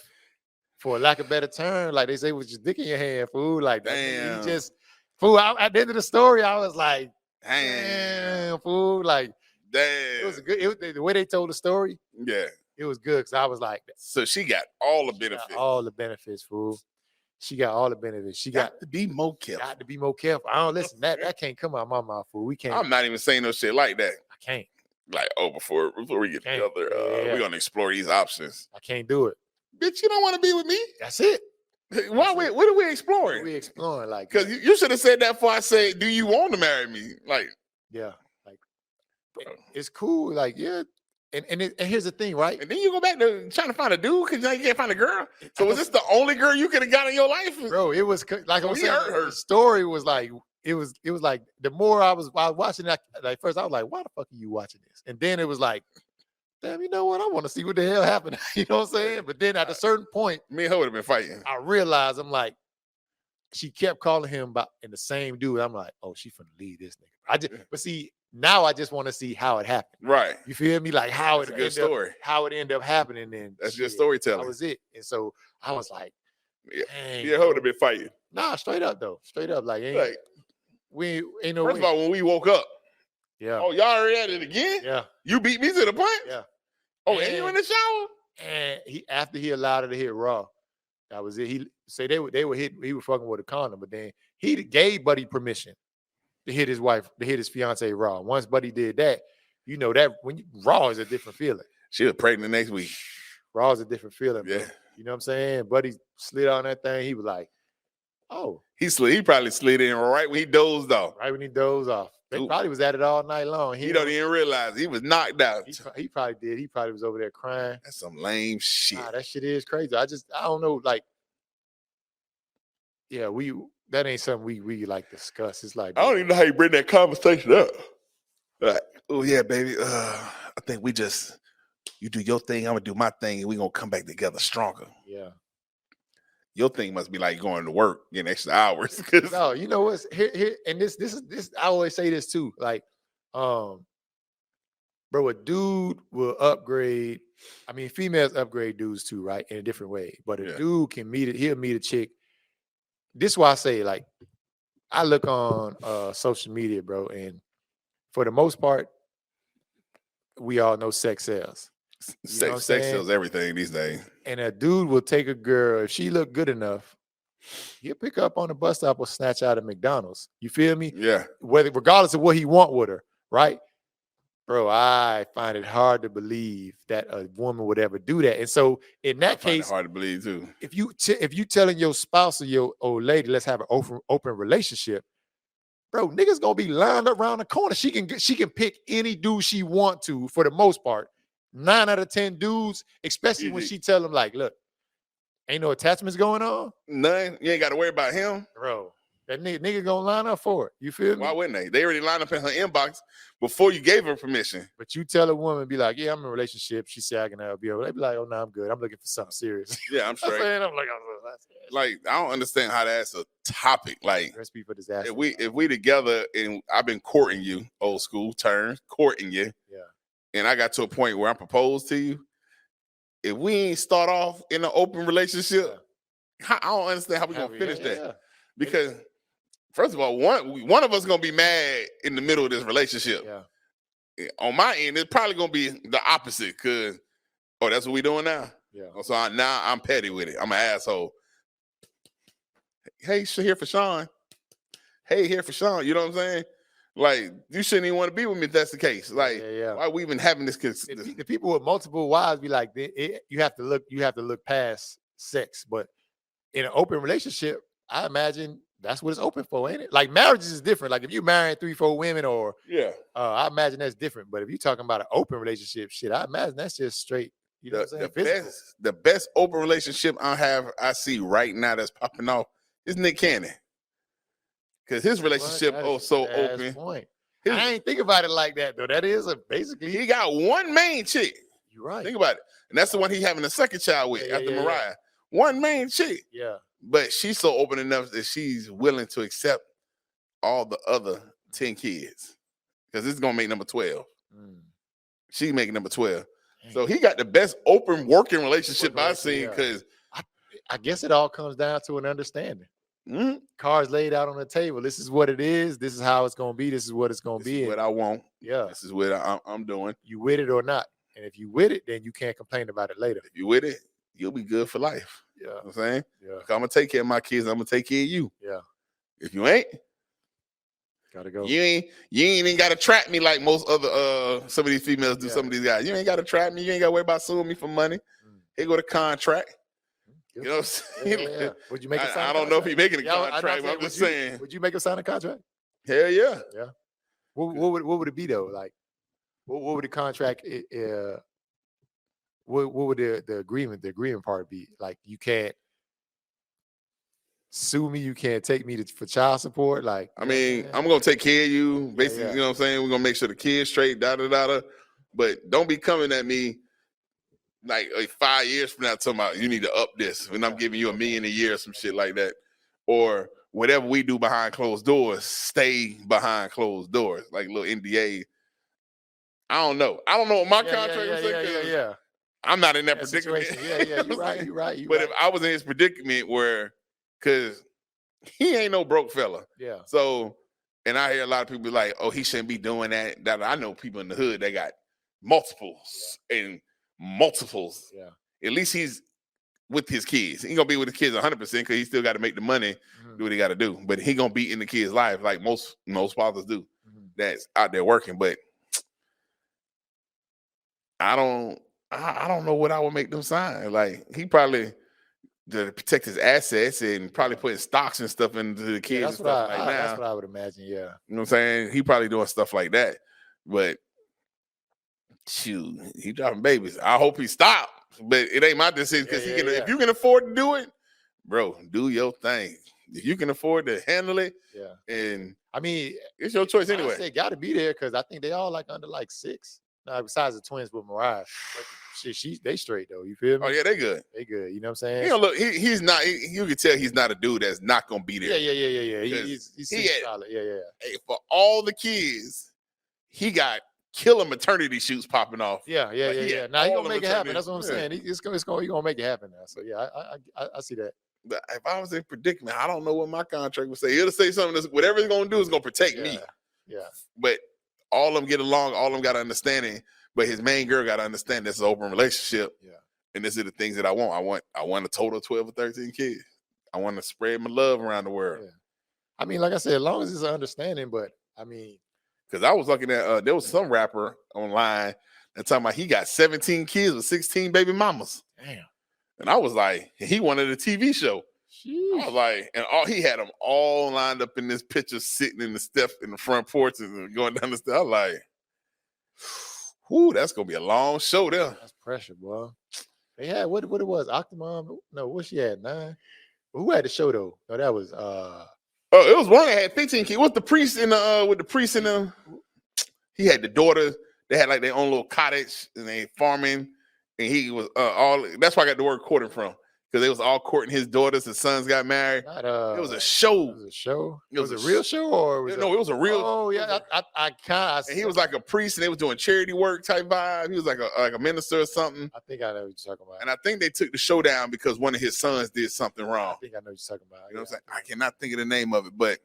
B: for lack of better term, like they say, with your dick in your hand, fool. Like that nigga, he just fool. At the end of the story, I was like, damn, fool. Like, damn. It was the way they told the story.
A: Yeah.
B: It was good because I was like,
A: so she got all the benefits.
B: All the benefits, fool. She got all the benefits. She got
A: to be more careful.
B: Got to be more careful. I don't listen. That can't come out of my mouth, fool. We can't.
A: I'm not even saying no shit like that.
B: I can't.
A: Like, before we get together, we're gonna explore these options.
B: I can't do it.
A: Bitch, you don't want to be with me.
B: That's it.
A: What are we exploring?
B: What are we exploring? Like,
A: because you should have said that before I say, do you want to marry me? Like,
B: yeah, like it's cool. Like, yeah. And here's the thing, right?
A: And then you go back to trying to find a dude because you can't find a girl. So was this the only girl you could have got in your life?
B: Bro, it was like I was saying, the story was like, it was like the more I was watching that, like first I was like, why the fuck are you watching this? And then it was like, damn, you know what? I want to see what the hell happened. You know what I'm saying? But then at a certain point,
A: me and her would have been fighting.
B: I realized, I'm like, she kept calling him about in the same dude. I'm like, oh, she finna leave this nigga. But see, now I just want to see how it happened.
A: Right.
B: You feel me? Like how
A: That's a good story.
B: How it ended up happening. And
A: that's your storytelling.
B: That was it. And so I was like,
A: yeah, her would have been fighting.
B: Nah, straight up though. Straight up. Like, we ain't no
A: First of all, when we woke up,
B: oh,
A: y'all already at it again?
B: Yeah.
A: You beat me to the punch?
B: Yeah.
A: Oh, and you in the shower?
B: And after he allowed her to hit Raw, that was it. He say he was fucking with a condom, but then he gave Buddy permission to hit his wife, to hit his fiance Raw. Once Buddy did that, you know that Raw is a different feeling.
A: She was pregnant the next week.
B: Raw is a different feeling.
A: Yeah.
B: Bro. You know what I'm saying? Buddy slid on that thing. He was like, oh.
A: He probably slid in right when he dozed off.
B: Right when he dozed off. They probably was at it all night long.
A: He don't even realize he was knocked out.
B: He probably did. He probably was over there crying.
A: That's some lame shit.
B: That shit is crazy. I don't know. Like, yeah, that ain't something we like discuss. It's like,
A: I don't even know how you bring that conversation up. Like, oh yeah, baby. I think you do your thing, I'm gonna do my thing, and we gonna come back together stronger.
B: Yeah.
A: Your thing must be like going to work, getting extra hours.
B: No, you know what's here, and this is I always say this too. Like, bro, a dude will upgrade. I mean, females upgrade dudes too, right? In a different way. But a dude can he'll meet a chick. This is why I say, like, I look on social media, bro, and for the most part, we all know sex sells.
A: Sex sells everything these days.
B: And a dude will take a girl, if she look good enough, he'll pick her up on the bus stop or snatch out of McDonald's. You feel me?
A: Yeah.
B: Regardless of what he want with her, right? Bro, I find it hard to believe that a woman would ever do that. And so in that case,
A: it's hard to believe too.
B: If you telling your spouse or your old lady, let's have an open relationship, bro, niggas gonna be lined up around the corner. She can pick any dude she want to for the most part. 9 out of 10 dudes, especially when she tell them, like, look, ain't no attachments going on.
A: None. You ain't got to worry about him.
B: Bro, that nigga gonna line up for it. You feel me?
A: Why wouldn't they? They already lined up in her inbox before you gave her permission.
B: But you tell a woman, be like, yeah, I'm in a relationship. She said I can help you. They be like, oh, no, I'm good. I'm looking for something serious.
A: Yeah, I'm straight.
B: I'm like,
A: I don't understand how that's a topic. Like,
B: recipe for disaster.
A: If we together and I've been courting you, old school term, courting you.
B: Yeah.
A: And I got to a point where I proposed to you. If we ain't start off in an open relationship, I don't understand how we gonna finish that. Yeah. Because first of all, one of us gonna be mad in the middle of this relationship.
B: Yeah.
A: On my end, it's probably gonna be the opposite. Cause that's what we doing now.
B: Yeah.
A: So now I'm petty with it. I'm an asshole. Hey, here for Shawn. Hey, here for Shawn. You know what I'm saying? Like, you shouldn't even want to be with me if that's the case. Like, why are we even having this?
B: The people with multiple wives be like, you have to look past sex. But in an open relationship, I imagine that's what it's open for, ain't it? Like, marriages is different. Like, if you marrying 3-4 women, or I imagine that's different. But if you're talking about an open relationship, shit, I imagine that's just straight. You know what I'm saying?
A: The best open relationship I see right now that's popping off is Nick Cannon. Because his relationship so open.
B: Point. I ain't think about it like that, though. That is basically.
A: He got one main chick.
B: You're right.
A: Think about it. And that's the one he having a second child with after Mariah. One main chick.
B: Yeah.
A: But she's so open enough that she's willing to accept all the other 10 kids. Because this is going to make number 12. She's making number 12. So he got the best open working relationship I've seen, because
B: I guess it all comes down to an understanding. Cards laid out on the table. This is what it is. This is how it's going to be. This is what it's going to be.
A: This is what I want.
B: Yeah.
A: This is what I'm doing.
B: You with it or not. And if you with it, then you can't complain about it later.
A: If you with it, you'll be good for life.
B: Yeah.
A: You know what I'm saying?
B: Yeah.
A: I'm going to take care of my kids. I'm going to take care of you.
B: Yeah.
A: If you ain't,
B: gotta go.
A: You ain't even gotta trap me like most other some of these females do. Some of these guys, you ain't gotta trap me. You ain't gotta worry about suing me for money. Here go the contract. You know what I'm saying?
B: Yeah. Would you make a sign?
A: I don't know if he's making a contract, but I'm just saying.
B: Would you make a sign a contract?
A: Hell yeah.
B: Yeah. What would it be though? Like, what would the contract? What would the agreement part be? Like, you can't sue me, you can't take me for child support. Like,
A: I mean, I'm gonna take care of you. Basically, you know what I'm saying? We're gonna make sure the kids straight, but don't be coming at me like 5 years from now talking about you need to up this when I'm giving you $1 million a year or some shit like that. Or whatever we do behind closed doors, stay behind closed doors, like little NDA. I don't know what my contract was saying.
B: Yeah.
A: I'm not in that predicament.
B: Yeah, you're right.
A: But if I was in his predicament because he ain't no broke fella.
B: Yeah.
A: So, and I hear a lot of people be like, oh, he shouldn't be doing that. I know people in the hood, they got multiples and multiples.
B: Yeah.
A: At least he's with his kids. He gonna be with the kids 100% because he still got to make the money, do what he got to do. But he gonna be in the kid's life like most fathers do. That's out there working. But I don't know what I would make them sign. Like, he probably to protect his assets and probably putting stocks and stuff into the kids and stuff like that.
B: That's what I would imagine, yeah.
A: You know what I'm saying? He probably doing stuff like that. But shoot, he dropping babies. I hope he stopped. But it ain't my decision because if you can afford to do it, bro, do your thing. If you can afford to handle it, and
B: I mean,
A: it's your choice anyway.
B: They got to be there because I think they all like under like 6. Now, besides the twins with Mariah, but they straight though. You feel me?
A: Oh yeah, they good.
B: They good. You know what I'm saying?
A: You know, look, he's not. You can tell he's not a dude that's not gonna be there.
B: Yeah. He's solid. Yeah.
A: Hey, for all the kids, he got killer maternity shoots popping off.
B: Yeah. Now he gonna make it happen. That's what I'm saying. He's gonna make it happen now. So yeah, I see that.
A: But if I was in predicament, I don't know what my contract would say. It'll say something that's whatever it's gonna do is gonna protect me.
B: Yeah.
A: But all of them get along, all of them got understanding. But his main girl got to understand this is an open relationship.
B: Yeah.
A: And this are the things that I want. I want a total of 12 or 13 kids. I want to spread my love around the world.
B: Yeah. I mean, like I said, as long as it's an understanding, but I mean,
A: because I was looking at there was some rapper online that talking about he got 17 kids with 16 baby mamas.
B: Damn.
A: And I was like, he wanted a TV show.
B: Sheesh.
A: I was like, and he had them all lined up in this picture, sitting in the step in the front porch and going down the stairs. I was like, whoo, that's gonna be a long show there.
B: That's pressure, boy. They had what it was, Octomom. No, what she had, 9. Who had the show though? No, that was
A: it was one that had 15 kids. What's the priest in the with the priest in them? He had the daughters. They had like their own little cottage and they farming. And he was that's where I got the word courting from. Because they was all courting his daughters. His sons got married.
B: It
A: was a show.
B: It was a show. It was a real show, or was
A: it was a real.
B: Oh yeah, I kind of.
A: And he was like a priest, and they was doing charity work type vibe. He was like a minister or something.
B: I think I know what you're talking about.
A: And I think they took the show down because one of his sons did something wrong.
B: I think I know what you're talking about.
A: You know what I'm saying? I cannot think of the name of it, but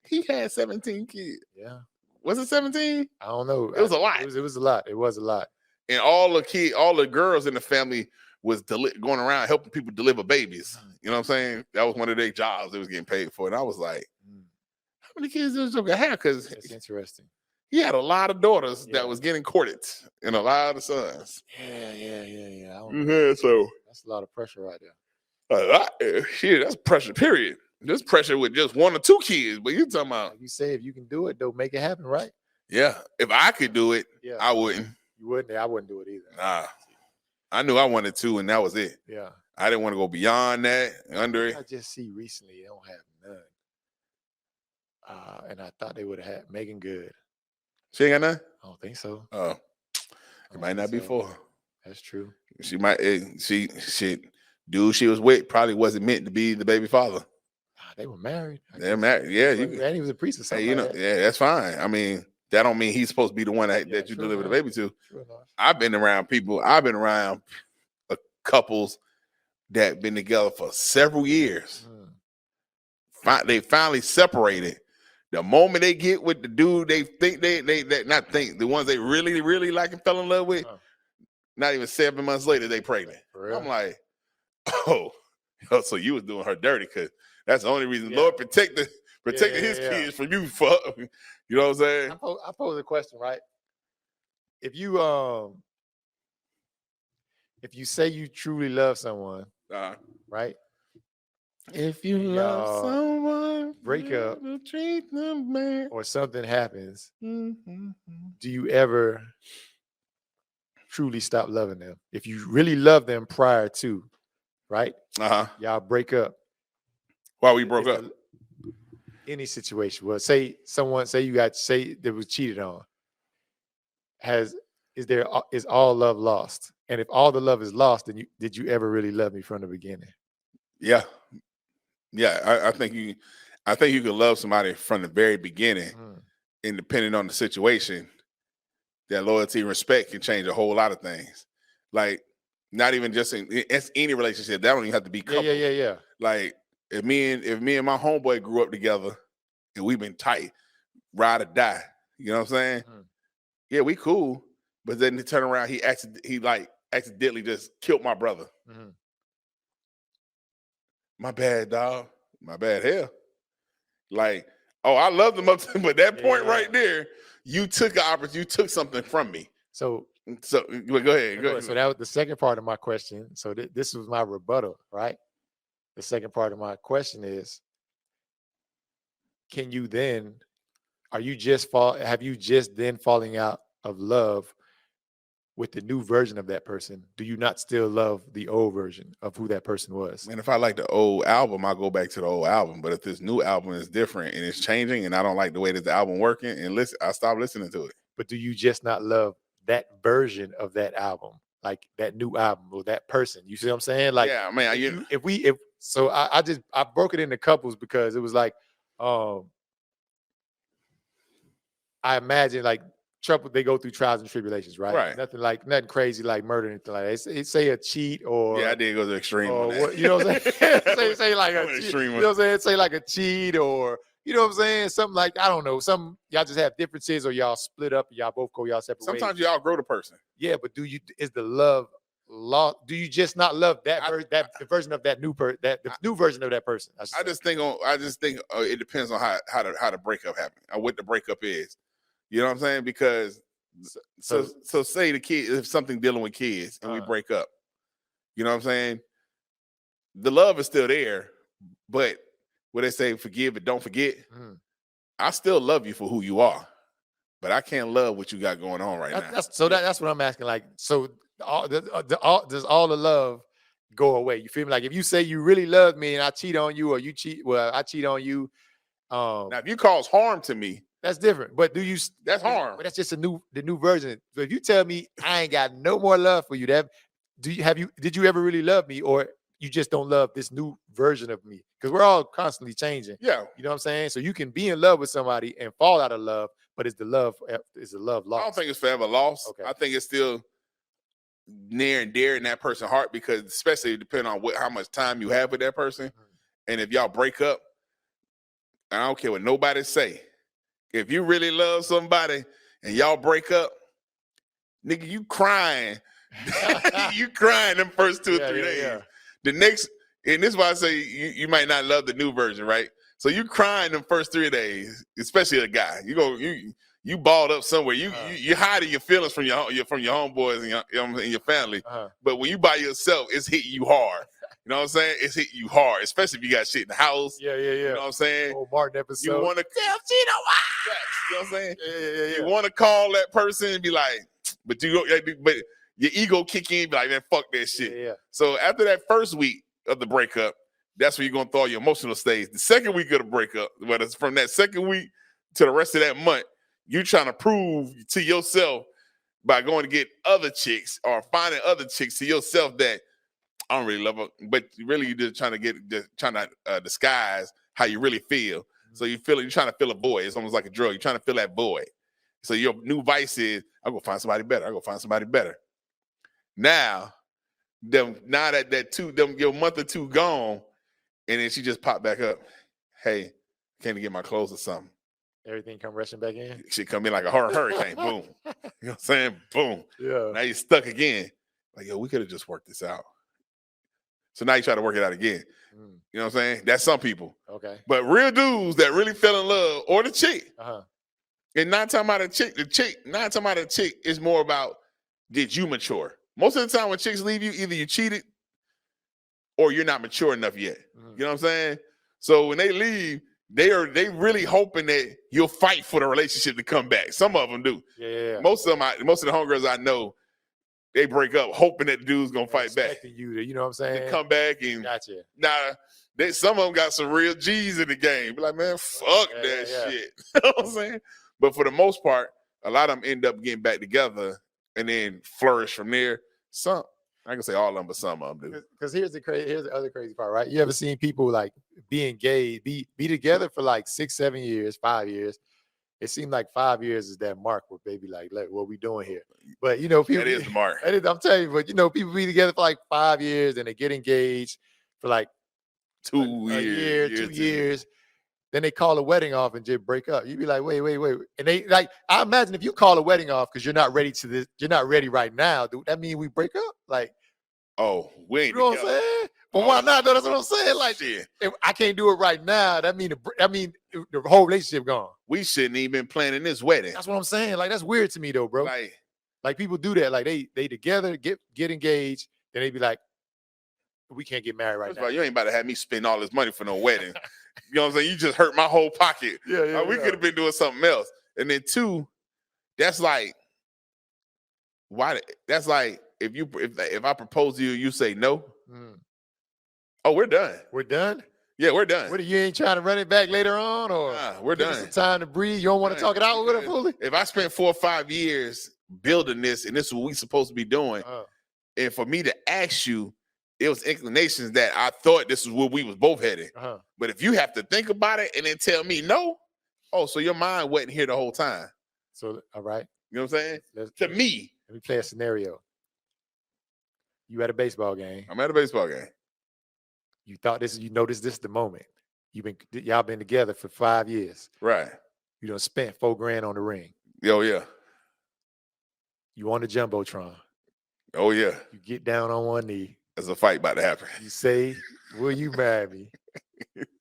A: he had 17 kids.
B: Yeah.
A: Was it 17?
B: I don't know.
A: It was a lot.
B: It was a lot. It was a lot.
A: And all the girls in the family was going around helping people deliver babies. You know what I'm saying? That was one of their jobs they was getting paid for. And I was like, how many kids does this Joker have? Because
B: that's interesting.
A: He had a lot of daughters that was getting courted and a lot of sons.
B: Yeah.
A: So
B: that's a lot of pressure right there.
A: Shit, that's pressure, period. There's pressure with just 1 or 2 kids, but you talking about.
B: Like you say, if you can do it, though, make it happen, right?
A: Yeah. If I could do it, I wouldn't.
B: You wouldn't? I wouldn't do it either.
A: Nah. I knew I wanted to, and that was it.
B: Yeah.
A: I didn't want to go beyond that, under it.
B: I just see recently they don't have none. And I thought they would have had Megan Good.
A: She ain't got none?
B: I don't think so.
A: Oh. It might not be for her.
B: That's true.
A: She might, dude she was with probably wasn't meant to be the baby father.
B: They were married.
A: They're married. Yeah.
B: And he was a priest or something.
A: Hey, yeah, that's fine. I mean, that don't mean he's supposed to be the one that you deliver the baby to. I've been around couples that been together for several years. They finally separated. The moment they get with the dude they think the ones they really, really like and fell in love with, not even 7 months later, they pregnant. I'm like, oh, so you was doing her dirty, because that's the only reason Lord protected his kids from you. You know what I'm saying?
B: I pose a question, right? If you say you truly love someone, right?
A: If you love someone,
B: break up,
A: treat them bad,
B: or something happens, do you ever truly stop loving them? If you really love them prior to, right? Y'all break up.
A: Why we broke up?
B: Any situation. Well, say that was cheated on. Is all love lost? And if all the love is lost, then did you ever really love me from the beginning?
A: Yeah. I think you can love somebody from the very beginning, and depending on the situation, that loyalty and respect can change a whole lot of things. Like, not even just in any relationship. That don't even have to be couple.
B: Yeah.
A: Like, if me and my homeboy grew up together and we've been tight, ride or die. You know what I'm saying? Yeah, we cool. But then he turn around, he accidentally just killed my brother. My bad, dog. My bad, hell. Like, oh, I loved him up to, but that point right there, you took something from me. So go ahead.
B: So that was the second part of my question. So this was my rebuttal, right? The second part of my question is, have you just then falling out of love with the new version of that person? Do you not still love the old version of who that person was?
A: And if I like the old album, I'll go back to the old album. But if this new album is different and it's changing and I don't like the way that the album working, and I stop listening to it.
B: But do you just not love that version of that album, like that new album or that person? You see what I'm saying? Like,
A: yeah, man.
B: I broke it into couples because it was like, I imagine like trouble, they go through trials and tribulations, right? Nothing crazy like murder and anything like that. Say a cheat or
A: I did go to the extreme.
B: You know what I'm saying? say like a cheat, you know what I'm saying? Say like a cheat, or you know what I'm saying? Something like, I don't know, some y'all just have differences, or y'all split up, y'all both go y'all separate ways.
A: Sometimes y'all grow the person.
B: Yeah, but is the love lost? Do you just not love the version of that new the new version of that person?
A: I just think it depends on how the breakup happened or what the breakup is. You know what I'm saying? Because so say the kid, if something dealing with kids and we break up, you know what I'm saying? The love is still there, but what they say, forgive but don't forget. I still love you for who you are, but I can't love what you got going on right now.
B: That's what I'm asking. Like, so does all the love go away? You feel me? Like, if you say you really love me and I cheat on you, or I cheat on you.
A: Now, if you cause harm to me,
B: that's different. But
A: that's harm.
B: But that's just the new version. So if you tell me I ain't got no more love for you, did you ever really love me, or you just don't love this new version of me? Because we're all constantly changing.
A: Yeah.
B: You know what I'm saying? So you can be in love with somebody and fall out of love, but is the love lost?
A: I don't think it's forever lost.
B: Okay.
A: I think it's still near and dear in that person's heart, because especially depending on how much time you have with that person. And if y'all break up, I don't care what nobody say. If you really love somebody and y'all break up, nigga, you crying You crying them first 2 or 3 days. Yeah. The next, and this is why I say you might not love the new version, right? So you crying them first 3 days, especially a guy. You balled up somewhere. You hiding your feelings from your homeboys and your family. But when you by yourself, it's hitting you hard. You know what I'm saying? It's hitting you hard, especially if you got shit in the house.
B: Yeah.
A: You know what I'm saying?
B: Old Martin episode.
A: You want to tell Gino why? You know what I'm saying? Yeah. You want to call that person and be like, but your ego kick in, be like, man, fuck that shit.
B: Yeah.
A: So after that first week of the breakup, that's where you're gonna throw your emotional stage. The second week of the breakup, whether it's from that second week to the rest of that month, you trying to prove to yourself by going to get other chicks or finding other chicks to yourself that I don't really love her, but really you're just trying to disguise how you really feel. Mm-hmm. So you're trying to fill a void. It's almost like a drug. You're trying to fill that void. So your new vice is, I'm gonna find somebody better. Now that your month or two gone, and then she just popped back up. Hey, came to get my clothes or something.
B: Everything come rushing back in.
A: She come in like a hurricane. Boom. You know what I'm saying? Boom.
B: Yeah.
A: Now you're stuck again. Like, yo, we could have just worked this out. So now you try to work it out again. You know what I'm saying? That's some people.
B: Okay.
A: But real dudes that really fell in love, or the chick. And 9 times out of the chick is more about, did you mature? Most of the time when chicks leave you, either you cheated or you're not mature enough yet. You know what I'm saying? So when they leave, they really hoping that you'll fight for the relationship to come back. Some of them do.
B: Yeah.
A: Most of the homegirls I know, they break up hoping that the dude's gonna fight back.
B: You to, you know what I'm saying?
A: To come back and
B: gotcha.
A: Now some of them got some real G's in the game. Be like, man, fuck that shit. You know what I'm saying? But for the most part, a lot of them end up getting back together and then flourish from there. Some, I can say all of them, but some of them do.
B: Because here's the other crazy part, right? You ever seen people like be engaged, be together for like 6, 7 years, 5 years? It seemed like 5 years is that mark where baby like, what we doing here? But people,
A: that is the mark.
B: I'm telling you, but people be together for like 5 years and they get engaged for like
A: 2 years,
B: 2 years. Then they call a wedding off and just break up. You'd be like, wait. And they like, I imagine if you call a wedding off because you're not ready to this, you're not ready right now. Do that mean we break up? Like,
A: oh, we ain't.
B: You know what I'm saying? But why not? That's what I'm saying. Like, if I can't do it right now, that mean the whole relationship gone.
A: We shouldn't even been planning this wedding.
B: That's what I'm saying. Like, that's weird to me though, bro. Like people do that. Like they together, get engaged, then they be like, we can't get married right now.
A: You ain't about to have me spend all this money for no wedding. You know what I'm saying? You just hurt my whole pocket. We could have been doing something else. And then 2, that's like, why? That's like if I propose to you, you say no. Oh, we're done.
B: We're done?
A: Yeah, we're done.
B: What, you ain't trying to run it back later on? Or
A: we're done.
B: Some time to breathe. You don't want to talk it out with her fully?
A: If I spent 4 or 5 years building this and this is what we supposed to be doing, and for me to ask you, it was inclinations that I thought this is where we was both headed. But if you have to think about it and then tell me no, so your mind wasn't here the whole time.
B: So, all right.
A: You know what I'm saying? To me.
B: Let me play a scenario. You at a baseball game.
A: I'm at a baseball game.
B: You noticed this is the moment. Y'all been together for 5 years.
A: Right.
B: You done spent $4,000 on the ring.
A: Oh, yeah.
B: You on the Jumbotron.
A: Oh, yeah.
B: You get down on one knee.
A: There's a fight about to happen.
B: You say, will you marry me?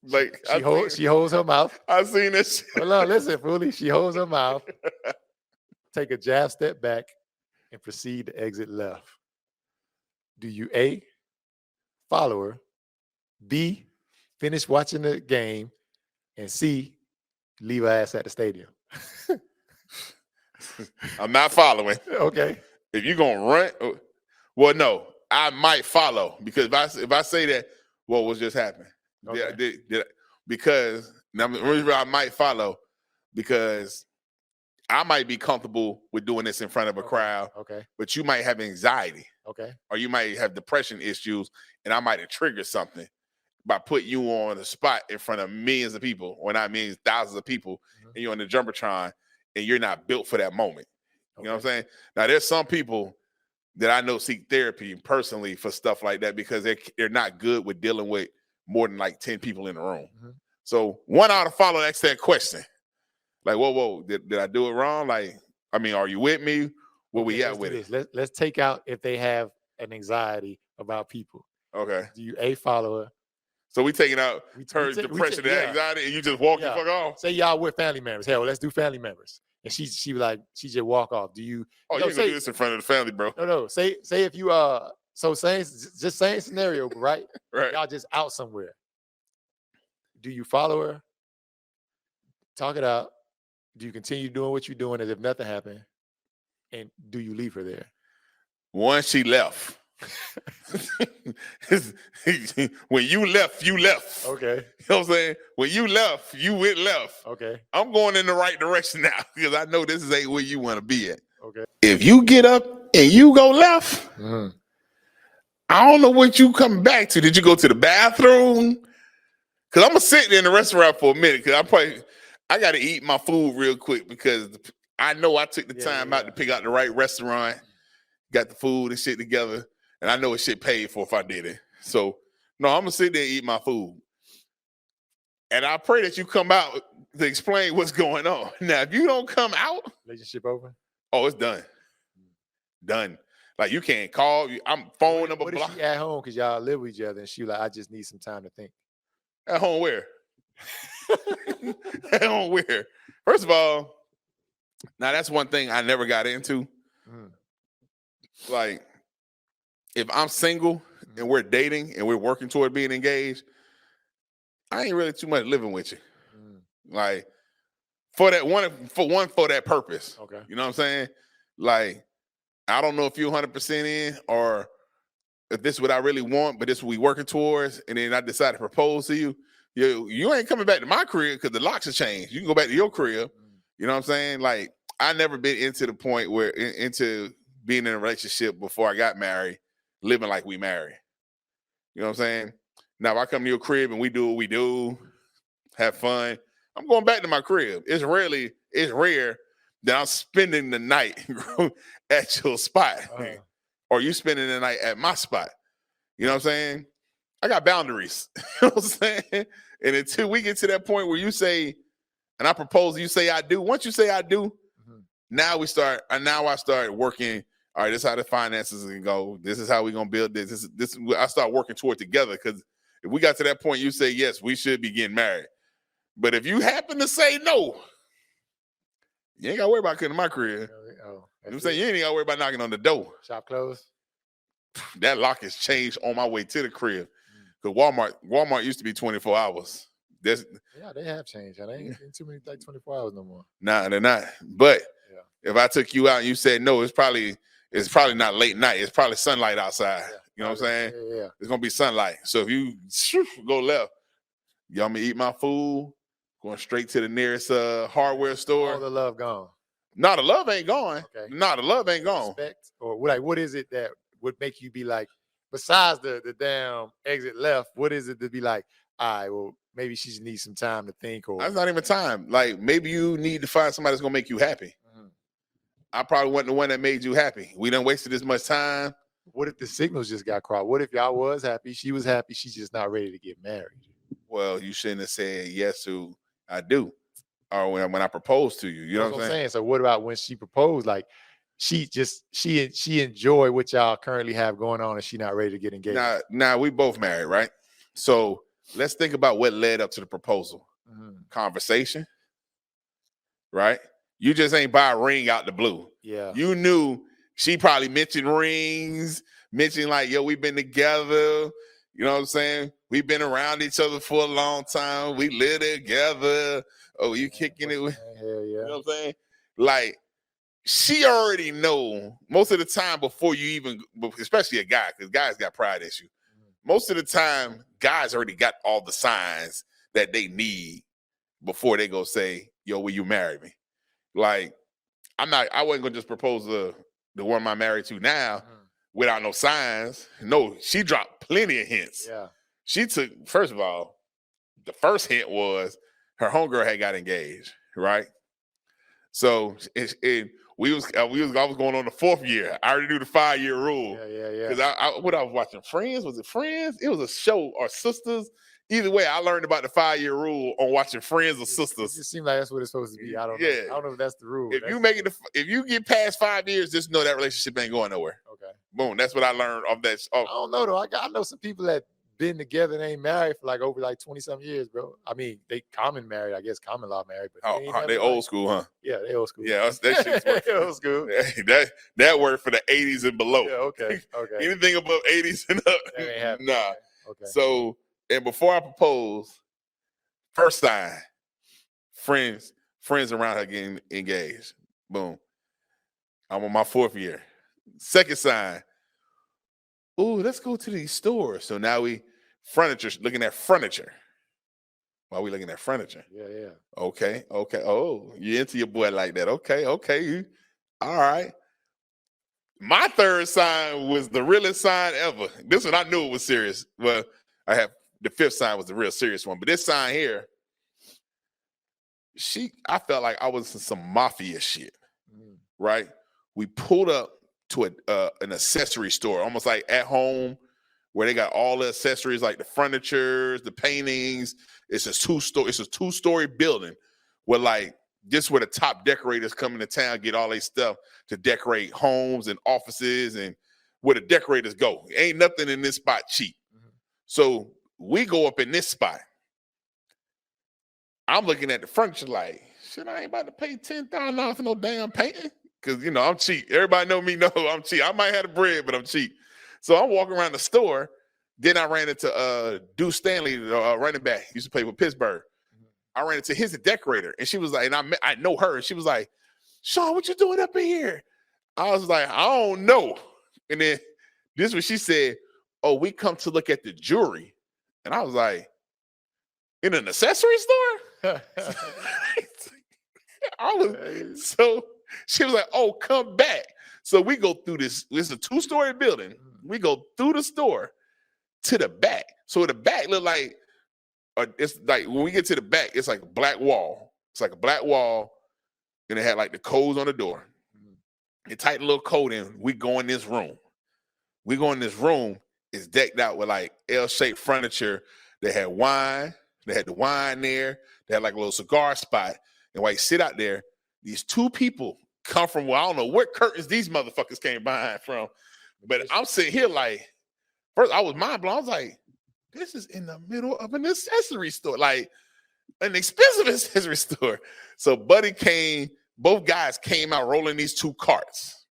A: Like
B: she holds her mouth.
A: I seen this.
B: Hold on, listen, Foolie. She holds her mouth. Take a jab step back and proceed to exit left. Do you A, follow her, B, finish watching the game, and C, leave her ass at the stadium?
A: I'm not following.
B: Okay. If
A: you're gonna run, well, no, I might follow because if I say that, what was just happening? Okay. Because now the reason I might follow because I might be comfortable with doing this in front of a crowd.
B: Okay.
A: But you might have anxiety.
B: Okay.
A: Or you might have depression issues, and I might have triggered something by putting you on the spot in front of millions of people, or not millions, thousands of people, and you're on the Jumbotron, and you're not built for that moment. You know what I'm saying? Now, there's some people that I know seek therapy personally for stuff like that because they're not good with dealing with more than like 10 people in the room. So one out of follow asks that question. Like, whoa, did I do it wrong? Like, I mean, are you with me? Where we at with it?
B: Let's take out if they have an anxiety about people.
A: Okay.
B: Do you follow her?
A: So we taking out her depression and anxiety, and you just walk the fuck off.
B: Say y'all with family members. Hell, let's do family members. And she just walk off. Do you?
A: Oh, you ain't gonna do this in front of the family, bro.
B: No. Say if you so same scenario, right?
A: Right.
B: Y'all just out somewhere. Do you follow her? Talk it out. Do you continue doing what you're doing as if nothing happened? And do you leave her there?
A: Once she left. When you left, you left.
B: Okay.
A: You know what I'm saying? When you left, you went left.
B: Okay.
A: I'm going in the right direction now because I know this ain't where you want to be at.
B: Okay.
A: If you get up and you go left, I don't know what you coming back to. Did you go to the bathroom? Because I'm going to sit there in the restaurant for a minute because I got to eat my food real quick because I know I took the time out to pick out the right restaurant, got the food and shit together, and I know it's shit paid for if I did it. So, no, I'm going to sit there and eat my food. And I pray that you come out to explain what's going on. Now, if you don't come out.
B: Relationship over?
A: Oh, it's done. Done. Like, you can't call. I'm phone number
B: blocked. What if she at home because y'all live with each other and she like, I just need some time to think?
A: At home where? At home where? First of all, now that's one thing I never got into. Like, if I'm single and we're dating and we're working toward being engaged, I ain't really too much living with you. Like, for that purpose.
B: Okay.
A: You know what I'm saying? Like, I don't know if you're 100% in or if this is what I really want, but this is what we working towards, and then I decide to propose to you. You ain't coming back to my crib because the locks have changed. You can go back to your crib. You know what I'm saying? Like, I never been into the point where into being in a relationship before I got married, living like we married. You know what I'm saying? Now, if I come to your crib and we do what we do, have fun, I'm going back to my crib. It's rare that I'm spending the night at your spot. Or you spending the night at my spot. You know what I'm saying? I got boundaries. You know what I'm saying? And until we get to that point where you say, and I propose, you say I do. Once you say I do, now I start working. All right, this is how the finances can go. This is how we're gonna build this. This I start working toward together. Because if we got to that point, you say yes, we should be getting married. But if you happen to say no, you ain't gotta worry about coming to my crib. I'm saying you ain't gotta worry about knocking on the door.
B: Shop closed.
A: That lock has changed on my way to the crib. Because Walmart used to be 24 hours.
B: Yeah, they have changed. They ain't too many like 24 hours no more.
A: Nah, they're not. But if I took you out and you said no, it's probably not late night. It's probably sunlight outside. You know what I'm saying?
B: Yeah.
A: It's gonna be sunlight. So if you go left, you want me to eat my food, going straight to the nearest hardware store.
B: All the love gone.
A: No, the love ain't gone.
B: Okay.
A: No, the love ain't gone.
B: Respect, or what is it that would make you be like, besides the damn exit left, what is it to be like, all right, well, maybe she just needs some time to think? Or
A: that's not even time. Like, maybe you need to find somebody that's gonna make you happy. I probably wasn't the one that made you happy. We done wasted this much time.
B: What if the signals just got crossed? What if y'all was happy, she was happy, she's just not ready to get married?
A: Well, you shouldn't have said yes to I do, or when I proposed to you. You know what I'm saying?
B: So what about when she proposed? Like, she enjoy what y'all currently have going on, and she not ready to get engaged.
A: Now we both married, right? So let's think about what led up to the proposal. Conversation, right? You just ain't buy a ring out the blue.
B: Yeah.
A: You knew she probably mentioned rings, mentioned like, yo, we've been together. You know what I'm saying? We've been around each other for a long time. We live together. Oh, you kicking it with?
B: Hell yeah.
A: You know what I'm saying? Like, she already know most of the time before you even, especially a guy, because guys got pride issue. Most of the time, guys already got all the signs that they need before they go say, yo, will you marry me? Like, I wasn't gonna just propose the one I'm married to now without no signs. No, she dropped plenty of hints.
B: Yeah.
A: She took, first of all, the first hint was her homegirl had got engaged, right? So I was going on the 4th year. I already knew the 5-year rule.
B: Yeah.
A: Because I was watching Friends. Was it Friends? It was a show, or Sisters. either way, I learned about the 5-year rule on watching Friends or Sisters.
B: It just seems like that's what it's supposed to be. I don't know. I don't know if that's the rule.
A: If you get past 5 years, just know that relationship ain't going nowhere.
B: Okay.
A: Boom. That's what I learned of that.
B: I don't know though. I know some people that been together and ain't married for like over like 20-some years, bro. I mean, they common married, I guess, common law married, but
A: they old school, huh?
B: Yeah, they old school.
A: Yeah, that shit's
B: old school.
A: That word for the 80s and below.
B: Yeah, okay.
A: Anything above 80s and up,
B: that ain't happening.
A: Nah.
B: Okay.
A: So, and before I propose, first sign, friends around her getting engaged. Boom. I'm on my 4th year. Second sign, ooh, let's go to these stores. So now looking at furniture. Why are we looking at furniture?
B: Yeah.
A: Okay. Oh, you into your boy like that. Okay. All right. My third sign was the realest sign ever. This one I knew it was serious. Well, the 5th sign was the real serious one. But this sign here, I felt like I was in some mafia shit. Right? We pulled up to an accessory store, almost like At Home, where they got all the accessories like the furniture, the paintings. It's a 2-story building where like this is where the top decorators come into town, get all their stuff to decorate homes and offices and where the decorators go. Ain't nothing in this spot cheap. So we go up in this spot. I'm looking at the furniture like, shit, I ain't about to pay $10,000 for no damn painting. Because, I'm cheap. Everybody know me, know I'm cheap. I might have the bread, but I'm cheap. So I'm walking around the store. Then I ran into Deuce Stanley, running back. Used to play with Pittsburgh. I ran into his decorator. And she was like, and I know her. And she was like, Shawn, what you doing up in here? I was like, I don't know. And then this is what she said, oh, we come to look at the jewelry. And I was like, in an accessory store? So she was like, oh, come back. So we go through this. It's a 2-story building. We go through the store to the back. So the back look like, it's like when we get to the back, it's like a black wall. It's like a black wall. And it had like the codes on the door. They tighten a little code in. We go in this room. It's decked out with like L-shaped furniture. They had wine. They had the wine there. They had like a little cigar spot. And while you sit out there, these 2 people come from, well, I don't know what curtains these motherfuckers came behind from. But I'm sitting here like, first I was mind blown. I was like, this is in the middle of an accessory store, like an expensive accessory store. So both guys came out rolling these 2 carts.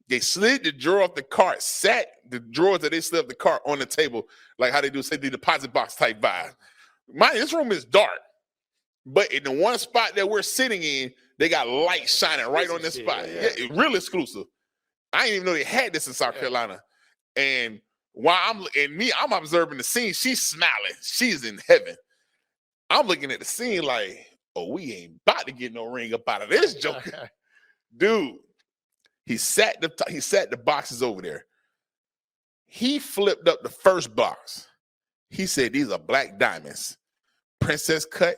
A: They slid the drawer off the cart, sat the drawers that they slid off the cart on the table, like how they do, say, the deposit box type vibe. This room is dark. But in the one spot that we're sitting in, they got light shining right on this spot. Yeah, real exclusive. I didn't even know they had this in South Carolina. And while I'm observing the scene, she's smiling. She's in heaven. I'm looking at the scene like, oh, we ain't about to get no ring up out of this joker. Dude, he sat the boxes over there. He flipped up the first box. He said, these are black diamonds. Princess cut.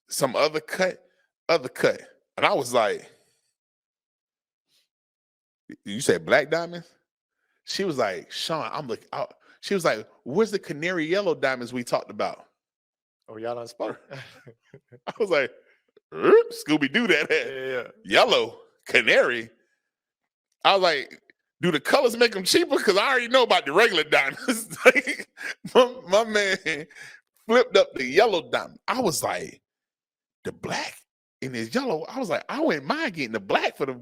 A: Some other cut. And I was like, you said black diamonds? She was like, Shawn, I'm looking out. She was like, where's the canary yellow diamonds we talked about?
B: Oh, y'all done spoke.
A: I was like, Scooby-Doo that.
B: Yeah.
A: Yellow, canary. I was like, do the colors make them cheaper? Because I already know about the regular diamonds. my man flipped up the yellow diamond. I was like, the black and his yellow. I was like, I wouldn't mind getting the black for the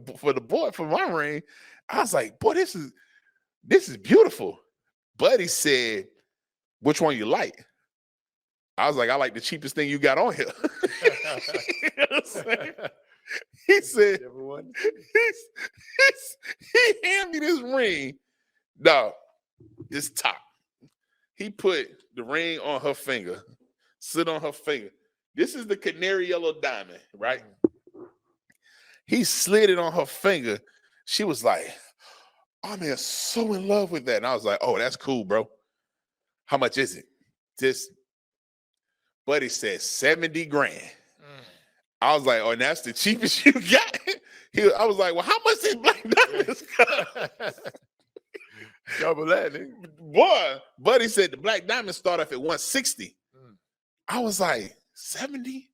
A: boy for my ring. I was like, boy, this is beautiful. Buddy said, which one you like? I was like, I like the cheapest thing you got on here. You know what I'm saying? He said, he handed me this ring. No, this top. He put the ring on her finger, sit on her finger. This is the canary yellow diamond, right? He slid it on her finger. She was like, oh, man, so in love with that. And I was like, oh, that's cool, bro. How much is it? This buddy said 70 grand. I was like, oh, and that's the cheapest you got? I was like, well, how much these black diamonds cost?
B: Double that, nigga.
A: Boy, Buddy said the Black Diamond start off at 160. I was like, 70?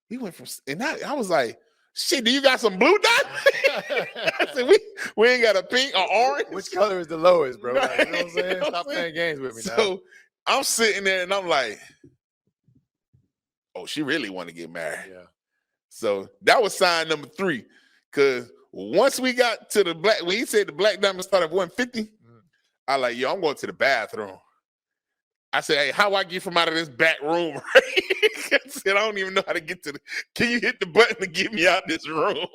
A: We went from, and I was like, shit, do you got some blue diamond? I said, we ain't got a pink or orange.
B: Which color is the lowest, bro? Like, you know what I'm saying?
A: You know
B: Stop playing games with me now.
A: So I'm sitting there and I'm like, oh, she really want to get married.
B: Yeah.
A: So that was sign number 3. Because once we got to the black, when he said the Black Diamond started at 150, I like, yo, I'm going to the bathroom. I said, hey, how I get from out of this back room? Right? I said, I don't even know how to get to can you hit the button to get me out this room?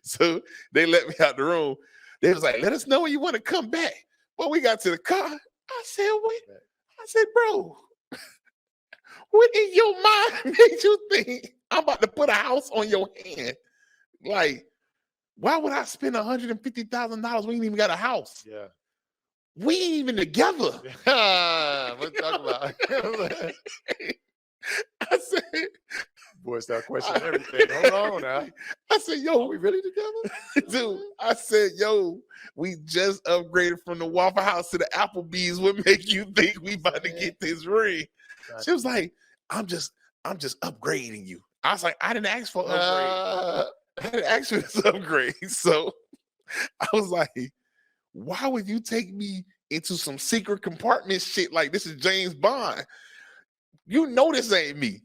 A: So they let me out the room. They was like, let us know when you want to come back. Well, we got to the car. I said, wait. I said, bro, what in your mind made you think I'm about to put a house on your hand? Like, why would I spend $150,000 we ain't even got a house?
B: Yeah.
A: We ain't even together.
B: What you talking about?
A: I said,
B: boy, start questioning everything. Hold on now.
A: I said, yo,
B: are we really together?
A: Dude, I said, yo, we just upgraded from the Waffle House to the Applebee's. What make you think we about to get this ring? She was like, I'm just upgrading you. I was like, I didn't ask for upgrade. I didn't ask for this upgrade. So I was like, why would you take me into some secret compartment shit like this is James Bond? You know this ain't me.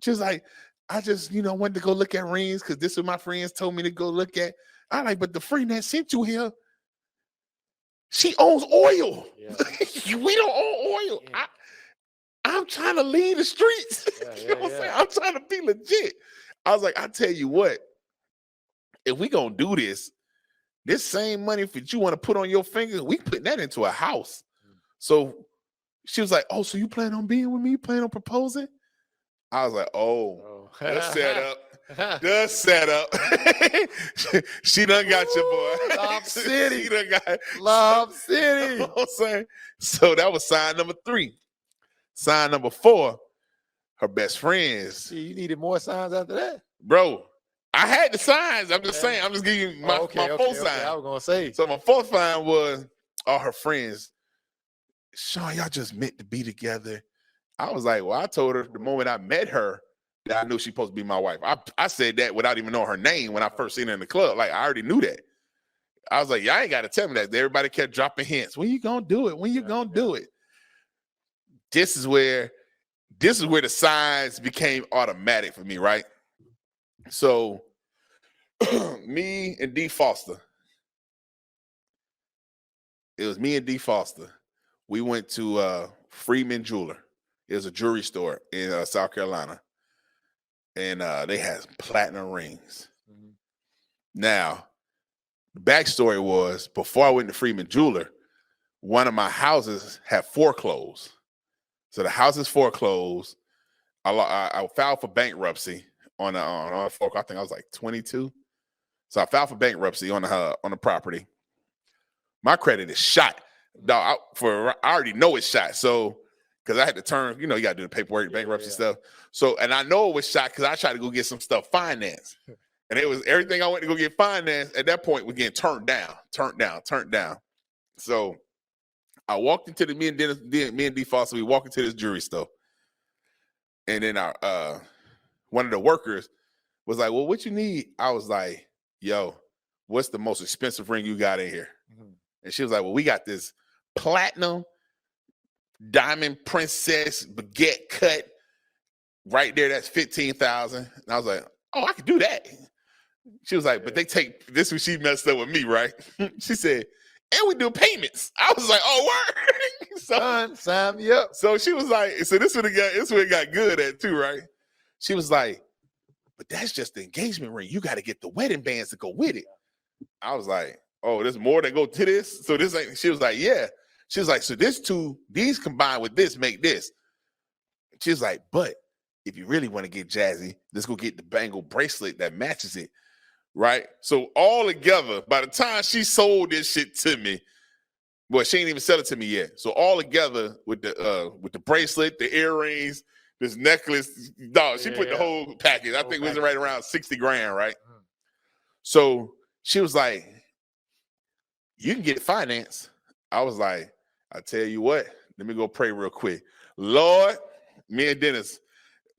A: She's like, I just, wanted to go look at rings because this is what my friends told me to go look at. I like, but the friend that sent you here, she owns oil. Yeah. We don't own oil. Yeah. I'm trying to leave the streets. You know what I'm saying? I'm trying to be legit. I was like, I tell you what, if we gonna do this same money that you want to put on your fingers, we putting that into a house. So she was like, oh, so you plan on being with me? You plan on proposing? I was like, oh. The setup. The setup. She done got you, boy.
B: Lob City.
A: She done got
B: Lob City.
A: You know what I'm saying? So that was sign number 3. Sign number 4, her best friends.
B: See, you needed more signs after that?
A: Bro, I had the signs. I'm just saying. I'm just giving you my 4th sign.
B: I was going to say.
A: So my 4th sign was all her friends. Shawn, y'all just meant to be together. I was like, well, I told her the moment I met her that I knew she's supposed to be my wife. I said that without even knowing her name when I first seen her in the club. Like, I already knew that. I was like, y'all ain't got to tell me that. Everybody kept dropping hints. When you going to do it? When you going to do it? This is where the signs became automatic for me, right? So me and D Foster. It was me and D Foster. We went to Freeman Jeweler. It was a jewelry store in South Carolina. And they had platinum rings. Mm-hmm. Now, the backstory was before I went to Freeman Jeweler, one of my houses had foreclosed. So the house is foreclosed. I filed for bankruptcy on a foreclosure. I think I was like 22. So I filed for bankruptcy on the property. My credit is shot. Dog, I already know it's shot. So because I had to turn, you got to do the paperwork, bankruptcy stuff. So, and I know it was shot because I tried to go get some stuff financed. And it was everything I went to go get financed at that point was getting turned down. So I walked into me and D Foster, we walked into this jewelry store. And then one of the workers was like, well, what you need? I was like, yo, what's the most expensive ring you got in here? Mm-hmm. And she was like, well, we got this platinum diamond princess baguette cut right there. That's $15,000. And I was like, oh, I could do that. She was like, but they take this when she messed up with me, right? She said, and we do payments. I was like, oh, word. So,
B: sign me up.
A: So she was like, so this where it got good at too, right? She was like, but that's just the engagement ring. You got to get the wedding bands to go with it. I was like, oh, there's more that go to this? So this ain't, she was like, yeah. She was like, so these combined with this make this. She was like, but if you really want to get jazzy, let's go get the bangle bracelet that matches it. Right? So all together, by the time she sold this shit to me, well, she ain't even sell it to me yet. So all together with the bracelet, the earrings, this necklace, dog, she put the whole package. I think it was right around $60,000, right? Mm-hmm. So she was like, you can get it financed. I was like, I tell you what, let me go pray real quick. Lord, me and Dennis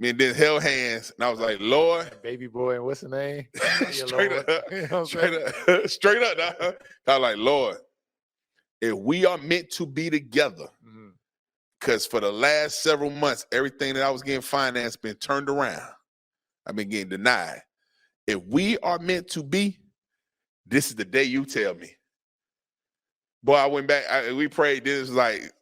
A: held hands, and I was like, Lord,
B: baby boy, and what's the name?
A: straight
B: Lord.
A: up,
B: You know
A: straight up. Dog. I was like, Lord, if we are meant to be together, because for the last several months, everything that I was getting financed been turned around. I've been getting denied. If we are meant to be, this is the day you tell me. Boy, I went back. We prayed. This was like,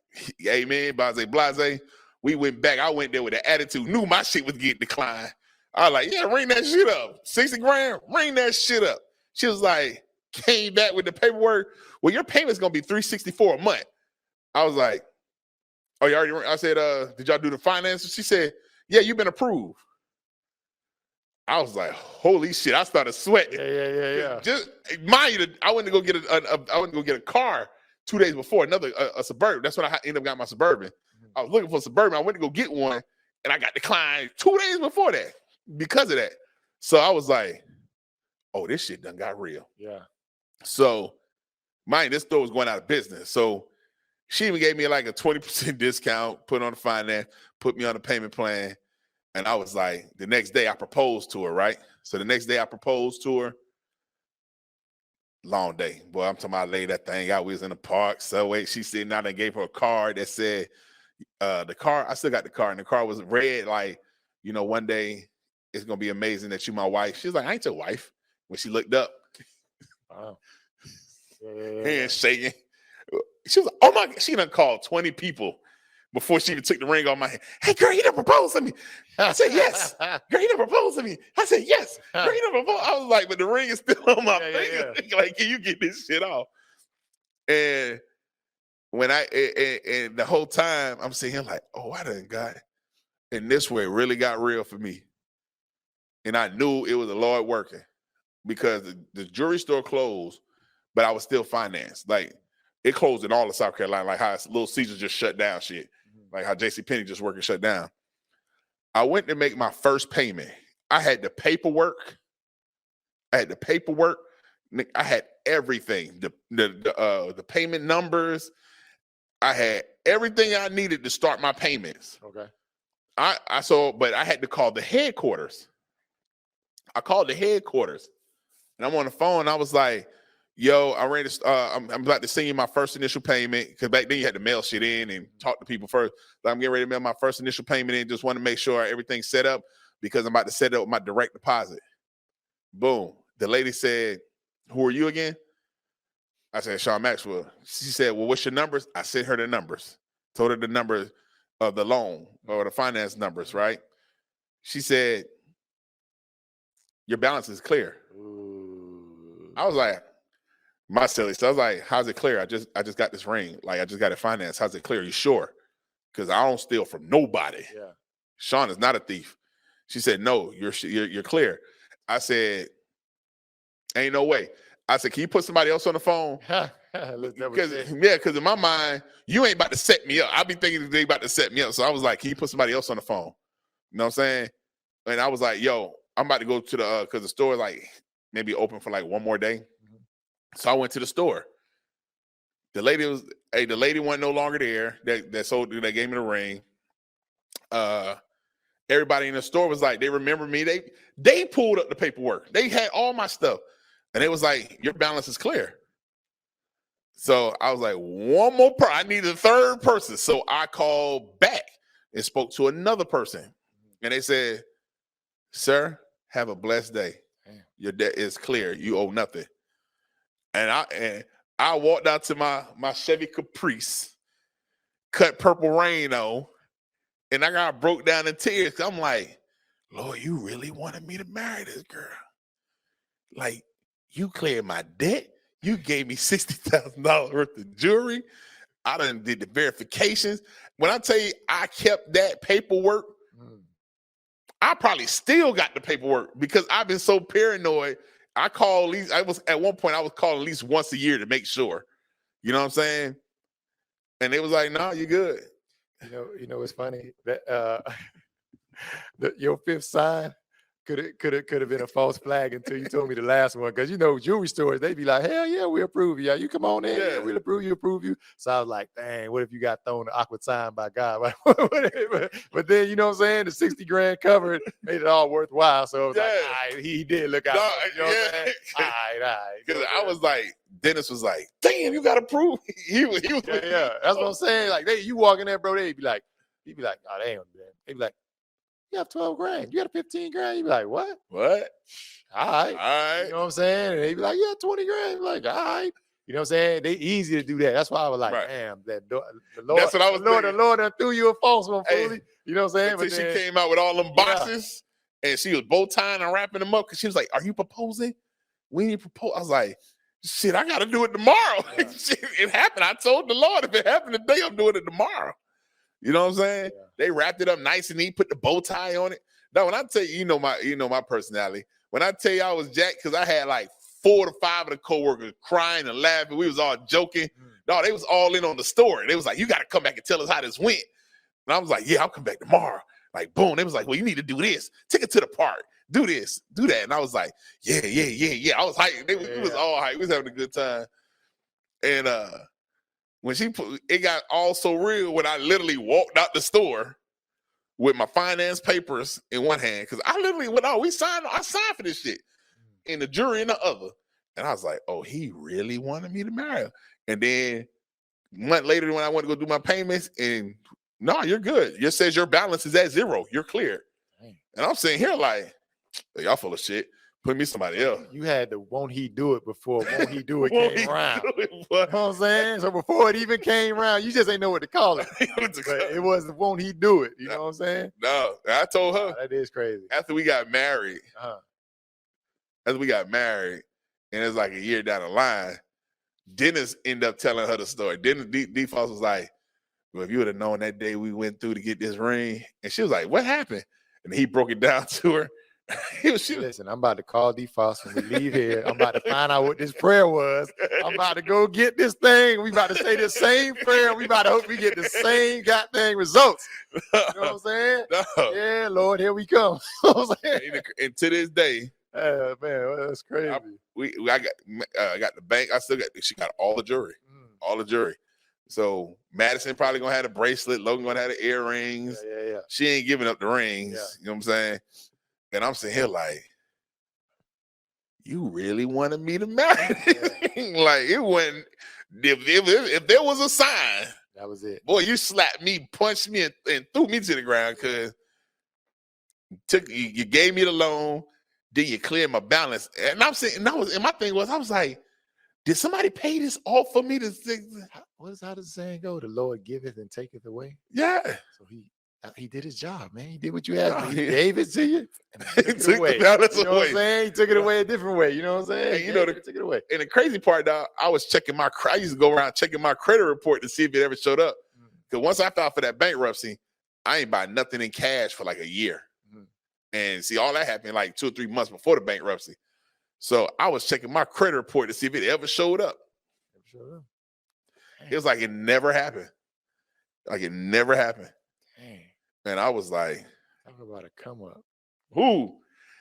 A: amen, blase. We went back. I went there with an attitude. Knew my shit was getting declined. I was like, yeah, ring that shit up. 60 grand, ring that shit up. She was like, came back with the paperwork. Well, your payment's going to be $364 a month. I was like, oh, you already, I said, did y'all do the finances? She said, yeah, you've been approved. I was like, holy shit! I started sweating.
B: Yeah.
A: Just mind you, I went to go get a car 2 days before, a Suburban. That's when I ended up got my Suburban. I was looking for a Suburban. I went to go get one, and I got declined 2 days before that because of that. So I was like, oh, this shit done got real.
B: Yeah.
A: So, mind this store was going out of business. So she even gave me like a 20% discount, put on the finance, put me on the payment plan. And I was like, the next day I proposed to her, right? So the next day I proposed to her. Long day. Boy, I'm talking about I laid that thing out. We was in the park. So wait, she sitting out and gave her a card that said, the car, I still got the car, and the car was red, like, one day it's gonna be amazing that you my wife. She was like, I ain't your wife. When she looked up,
B: wow.
A: hands shaking. She was like, oh my God, she done called 20 people before she even took the ring off my hand. Hey, girl, you done proposed to me. I said, yes. Girl, you done proposed to me. I said, yes. Girl, you done proposed. I was like, but the ring is still on my finger. Yeah. Like, can you get this shit off? And when and the whole time I'm sitting here like, oh, I done got it. And this way it really got real for me. And I knew it was the Lord working because the jewelry store closed, but I was still financed. Like, it closed in all of South Carolina, like how Little Caesars just shut down shit. Like how JCPenney just working shut down. I went to make my first payment. I had the paperwork. I had everything. The payment numbers. I had everything I needed to start my payments.
B: Okay.
A: But I had to call the headquarters. I called the headquarters, and I'm on the phone. I was like, yo, I'm about to send you my first initial payment, because back then you had to mail shit in and talk to people first. But I'm getting ready to mail my first initial payment in. Just want to make sure everything's set up because I'm about to set up my direct deposit. Boom. The lady said, who are you again? I said, Shawn Maxwell. She said, well, what's your numbers? I sent her the numbers. Told her the numbers of the loan or the finance numbers, right? She said, your balance is clear. Ooh. I was like, my silly. So I was like, how's it clear? I just got this ring. Like, I just got it financed. How's it clear? You sure? Because I don't steal from nobody.
B: Yeah.
A: Shawn is not a thief. She said, no, you're clear. I said, ain't no way. I said, can you put somebody else on the phone? Because in my mind, you ain't about to set me up. I be thinking they about to set me up. So I was like, can you put somebody else on the phone? You know what I'm saying? And I was like, yo, I'm about to go to the, because the store like maybe open for like one more day. Mm-hmm. So I went to the store. The lady wasn't no longer there. That gave me the ring. Everybody in the store was like, they remember me. They pulled up the paperwork. They had all my stuff. And it was like, your balance is clear. So I was like, one more person. I need a third person. So I called back and spoke to another person. And they said, sir, have a blessed day. Your debt is clear. You owe nothing. And I walked out to my Chevy Caprice, cut Purple Rain on, and I got broke down in tears. I'm like, Lord, you really wanted me to marry this girl? Like, you cleared my debt. You gave me $60,000 worth of jewelry. I done did the verifications. When I tell you I kept that paperwork, I probably still got the paperwork because I've been so paranoid. At one point I was calling at least once a year to make sure. You know what I'm saying? And they was like, no, you're good.
B: You know, it's funny that your fifth sign, could have been a false flag until you told me the last one. Because jewelry stores, they be like, hell yeah, we approve you. Yeah, you come on in, yeah, we'll approve you. So I was like, dang, what if you got thrown an awkward sign by God? But then you know what I'm saying? The 60 grand covered made it all worthwhile. So it was like, all right, he did look out. You know what I'm saying? All right.
A: Because I was like, Dennis was like, damn, you got to prove. He was
B: yeah. That's what I'm saying. Like you walk in there, bro, he'd be like, oh, they ain't that. They'd be like, you have 12 grand. You got a 15 grand. You be like, what?
A: What?
B: All right. You know what I'm saying? And they be like, yeah, 20 grand. Be like, all right. You know what I'm saying? They easy to do that. That's why I was like, damn, the Lord. That's what I was the Lord done threw you a false one, Foley. You know what I'm saying?
A: But then, she came out with all them boxes and she was bow tying and wrapping them up because she was like, are you proposing? We need to propose. I was like, shit, I got to do it tomorrow. Yeah. It happened. I told the Lord, if it happened today, I'm doing it tomorrow. You know what I'm saying? Yeah. They wrapped it up nice and neat, put the bow tie on it. Now, when I tell you, you know my personality. When I tell you I was jacked, because I had like 4 to 5 of the coworkers crying and laughing. We was all joking. No, they was all in on the story. They was like, you got to come back and tell us how this went. And I was like, yeah, I'll come back tomorrow. Like, boom. They was like, well, you need to do this. Take it to the park. Do this. Do that. And I was like, yeah. I was hyped. We was all hyped. We was having a good time. And when it got all so real when I literally walked out the store with my finance papers in one hand, because I literally went out. I signed for this shit, and the jury in the other. And I was like, oh, he really wanted me to marry her. And then a month later, when I went to go do my payments, and no, you're good. It says your balance is at 0. You're clear. Dang. And I'm sitting here like, y'all full of shit. Put me somebody else.
B: You had the won't he do it before won't he do it came around. You know what I'm saying? So before it even came around, you just ain't know what to call it. It was the won't he do it. You know what I'm saying?
A: No, I told her.
B: That is crazy.
A: After we got married, and it's like a year down the line, Dennis ended up telling her the story. Dennis D-Foss was like, well, if you would have known that day we went through to get this ring. And she was like, what happened? And he broke it down to her.
B: Listen, I'm about to call D-Foss when we leave here. I'm about to find out what this prayer was. I'm about to go get this thing. We about to say the same prayer. We about to hope we get the same goddamn results. You know what I'm saying? No. Yeah, Lord, here we come. You know what I'm saying?
A: And to this day,
B: man, that's crazy.
A: I got the bank. She got all the jewelry. All the jewelry. So Madison probably gonna have the bracelet. Logan gonna have the earrings.
B: Yeah.
A: She ain't giving up the rings. Yeah. You know what I'm saying? And I'm sitting here like, you really wanted me to marry? Like it wasn't. If there was a sign,
B: that was it.
A: Boy, you slapped me, punched me, and threw me to the ground because you gave me the loan, then you cleared my balance. And I'm saying, and my thing was, I was like, did somebody pay this off for me to?
B: How does the saying go? The Lord giveth and taketh away.
A: Yeah.
B: So he did his job, man. He did what you asked him. He gave it to you. And
A: he took the balance away.
B: You know what I'm saying? He took it away a different way. You know what I'm saying?
A: And
B: he took it away.
A: And the crazy part, dog, I used to go around checking my credit report to see if it ever showed up. Because once I filed for that bankruptcy, I ain't buy nothing in cash for like a year. And see, all that happened like 2 or 3 months before the bankruptcy. So I was checking my credit report to see if it ever showed up. It was like it never happened. Like it never happened.
B: Dang.
A: And I was like,
B: talk about a come up.
A: Who?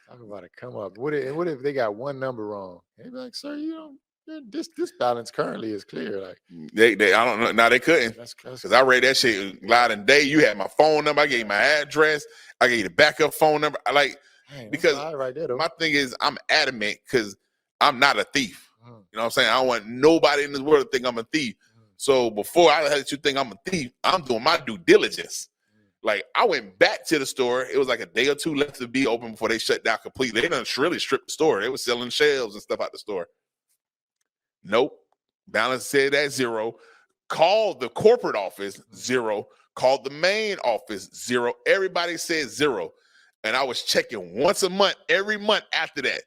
B: Talk about a come up. What if they got one number wrong? They'd be like, sir, this balance currently is clear. Like
A: they I don't know. Now they couldn't. Because I read that shit loud and day. You had my phone number. I gave you my address. I gave you the backup phone number. Because
B: right there,
A: my thing is I'm adamant because I'm not a thief. You know what I'm saying? I don't want nobody in this world to think I'm a thief. So before I let you think I'm a thief, I'm doing my due diligence. Like I went back to the store. It was like a day or 2 left to be open before they shut down completely. They done really stripped the store. They were selling shelves and stuff out the store. Nope. Balance said at 0. Called the corporate office, 0. Called the main office, 0. Everybody said 0. And I was checking once a month, every month after that,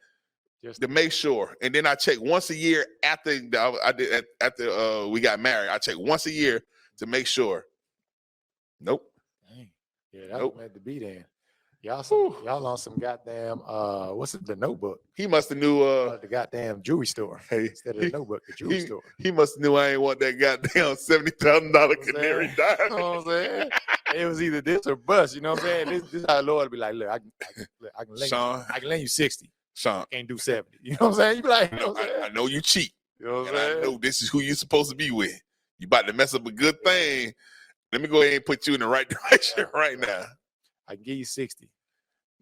A: just to make sure. And then I checked once a year after we got married. I checked once a year to make sure. Nope.
B: Dang. Yeah, that was meant to be then. Y'all on some goddamn what's it, the Notebook?
A: He must have knew
B: the goddamn jewelry store. Hey, instead of the Notebook, the jewelry store.
A: He must have knew I ain't want that goddamn $70,000 canary diamond.
B: You know what I'm saying? It was either this or bust. You know what I'm saying? This is how the Lord be like, look, I can lend you 60.
A: Shawn,
B: I can't do 70. You know what I'm saying? You be like,
A: I know you cheat.
B: You know what I'm
A: and
B: saying?
A: I know this is who you're supposed to be with. You about to mess up a good thing. Let me go ahead and put you in the right direction right now.
B: I can give you 60.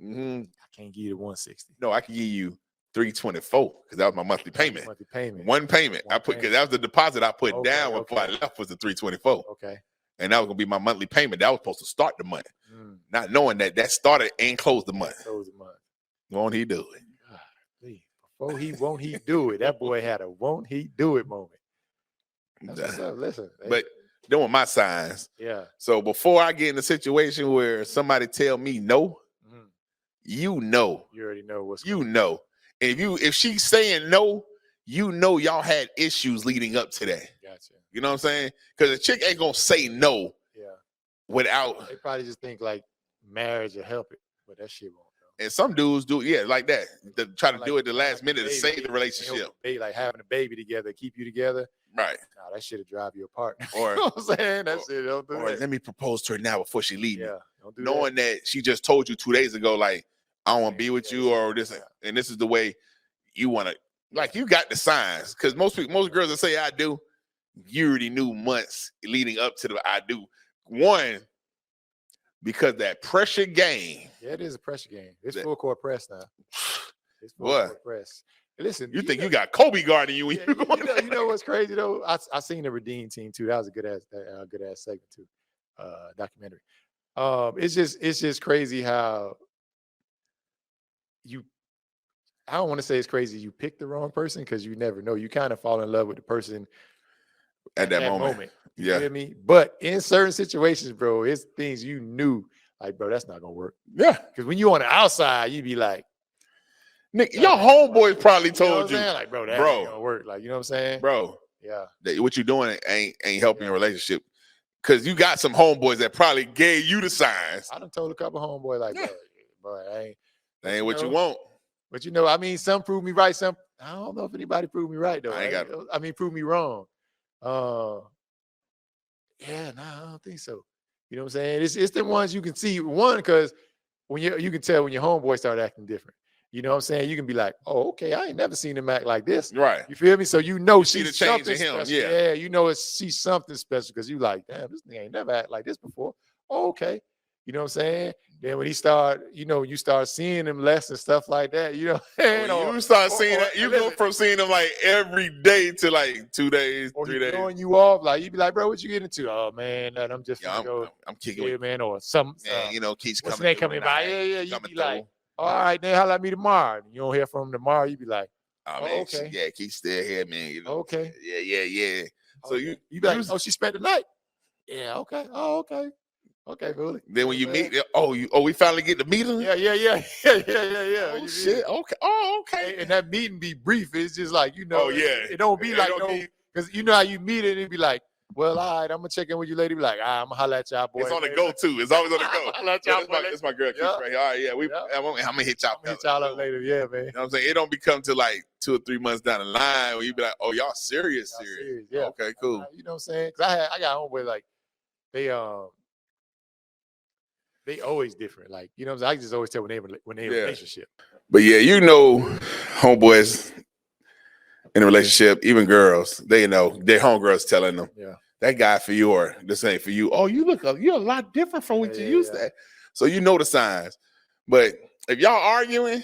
A: Mm-hmm.
B: I can't give you the 160.
A: No, I can give you 324 because that was my monthly payment. One payment. Because that was the deposit I put down before I left was the 324.
B: Okay.
A: And that was gonna be my monthly payment. That was supposed to start the month. Not knowing that started and closed the month. Won't he do it?
B: Before won't he do it? That boy had a won't he do it moment. That's what's up. Listen.
A: But them were my signs.
B: Yeah.
A: So before I get in a situation where somebody tell me no, you know.
B: You already know what's
A: going on. Know. If she's saying no, you know y'all had issues leading up to that.
B: Gotcha.
A: You know what I'm saying? Because a chick ain't gonna say no.
B: Yeah.
A: Without.
B: They probably just think like marriage will help it, but that shit won't.
A: And some dudes do, like that. They try to do it the last minute to save the relationship.
B: They like having a baby together, keep you together.
A: Right.
B: Nah, that shit'll drive you apart.
A: Or
B: you know what I'm saying? That shit don't do that.
A: Let me propose to her now before she leaves me.
B: Don't do
A: knowing that she just told you 2 days ago, like, I don't want to be with you or this, and this is the way you want to, like, you got the signs. Because most girls that say I do, you already knew months leading up to the I do. One, because that pressure game.
B: Yeah, it is a pressure game. It's full court press now. It's full court press. Listen,
A: you think you got Kobe guarding you when you going?
B: You know what's crazy though? I seen the Redeem Team too. That was a good ass segment too. Documentary. It's just crazy how I don't want to say it's crazy you picked the wrong person because you never know. You kind of fall in love with the person
A: at that moment.
B: You hear me? But in certain situations, bro, it's things you knew, like, bro, that's not gonna work.
A: Yeah.
B: Because when you on the outside, you be like,
A: Nick, your homeboys probably told you,
B: like, bro, that ain't gonna work. Like, you know what I'm saying?
A: Bro.
B: Yeah.
A: What you doing ain't helping your relationship. Because you got some homeboys that probably gave you the signs.
B: I done told a couple homeboys, like, bro,
A: that ain't what you want.
B: But I mean, some prove me right. Some, I don't know if anybody proved me right though. I mean, prove me wrong. Yeah, I don't think so. You know what I'm saying? It's the ones you can see. One, because when you can tell when your homeboy start acting different. You know what I'm saying? You can be like, oh, okay, I ain't never seen him act like this.
A: Right.
B: You feel me? So you know
A: see
B: she's
A: the change
B: something
A: in him.
B: special.
A: Yeah,
B: you know she's something special because you like, damn, this thing ain't never act like this before. Oh, okay. You know what I'm saying? Then when he start, you start seeing him less and stuff like that. You know,
A: you start seeing that. You go from seeing him like every day to like 2 days, 3 days.
B: Throwing you off, like you be like, bro, what you get into? Oh man, I'm just
A: I'm kicking with
B: man, or some
A: man, keeps
B: what's
A: coming.
B: coming by. Yeah. You be like, all right, then holla at me tomorrow. You don't hear from him tomorrow. You be like,
A: oh man, okay, yeah, Keith's still here, man. You know,
B: okay,
A: yeah. So you
B: be like, oh, she spent the night. Yeah, okay. Oh, okay. Okay, Billy.
A: Then when you meet, we finally get to meet him.
B: Yeah.
A: Oh shit. Okay. Oh, okay.
B: And that meeting be brief. It's just like
A: Oh yeah.
B: It don't be like because you know how you meet it and it be like, well, all right, I'm gonna check in with you later. Be like, I'm gonna holla at y'all, boy.
A: It's on the go too. It's always on the go.
B: Holla at y'all, boy.
A: It's my girl Keith right here. All right, yeah. I'm gonna hit y'all.
B: Hit y'all up later, yeah, man.
A: You know what I'm saying? It don't become to like 2 or 3 months down the line where you be like, oh, y'all serious.
B: Yeah.
A: Okay, cool.
B: You know what I'm saying? Because I got homeboy like they always different. Like, you know what I'm saying? I just always tell when they in a relationship.
A: But yeah, homeboys in a relationship, even girls, they know their homegirls telling them, that guy for you or this ain't for you. Oh, you're a lot different from what you used to. So you know the signs. But if y'all arguing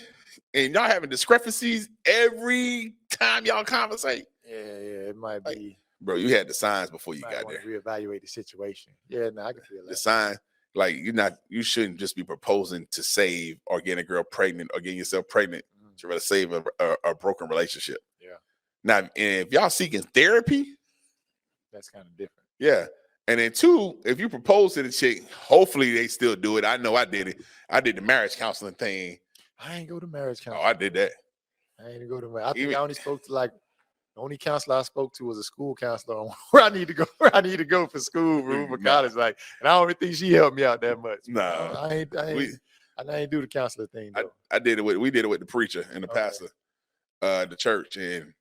A: and y'all having discrepancies every time y'all conversate,
B: it might be.
A: Bro, you had the signs before you got there.
B: Reevaluate the situation. Yeah, no, I can feel that.
A: The sign, like you shouldn't just be proposing to save or getting a girl pregnant or getting yourself pregnant to rather save a broken relationship.
B: Yeah.
A: Now, if y'all seeking therapy,
B: that's kind of different.
A: Yeah. And then 2, if you propose to the chick, hopefully they still do it. I know I did it. I did the marriage counseling thing.
B: I ain't go to marriage counseling.
A: Oh, I did that.
B: I ain't go to marriage. I think I only spoke to the only counselor I spoke to was a school counselor on where I need to go for school, for college. Like, and I don't even think she helped me out that much.
A: No.
B: I ain't do the counselor thing though.
A: We did it with the preacher and the pastor, the church. And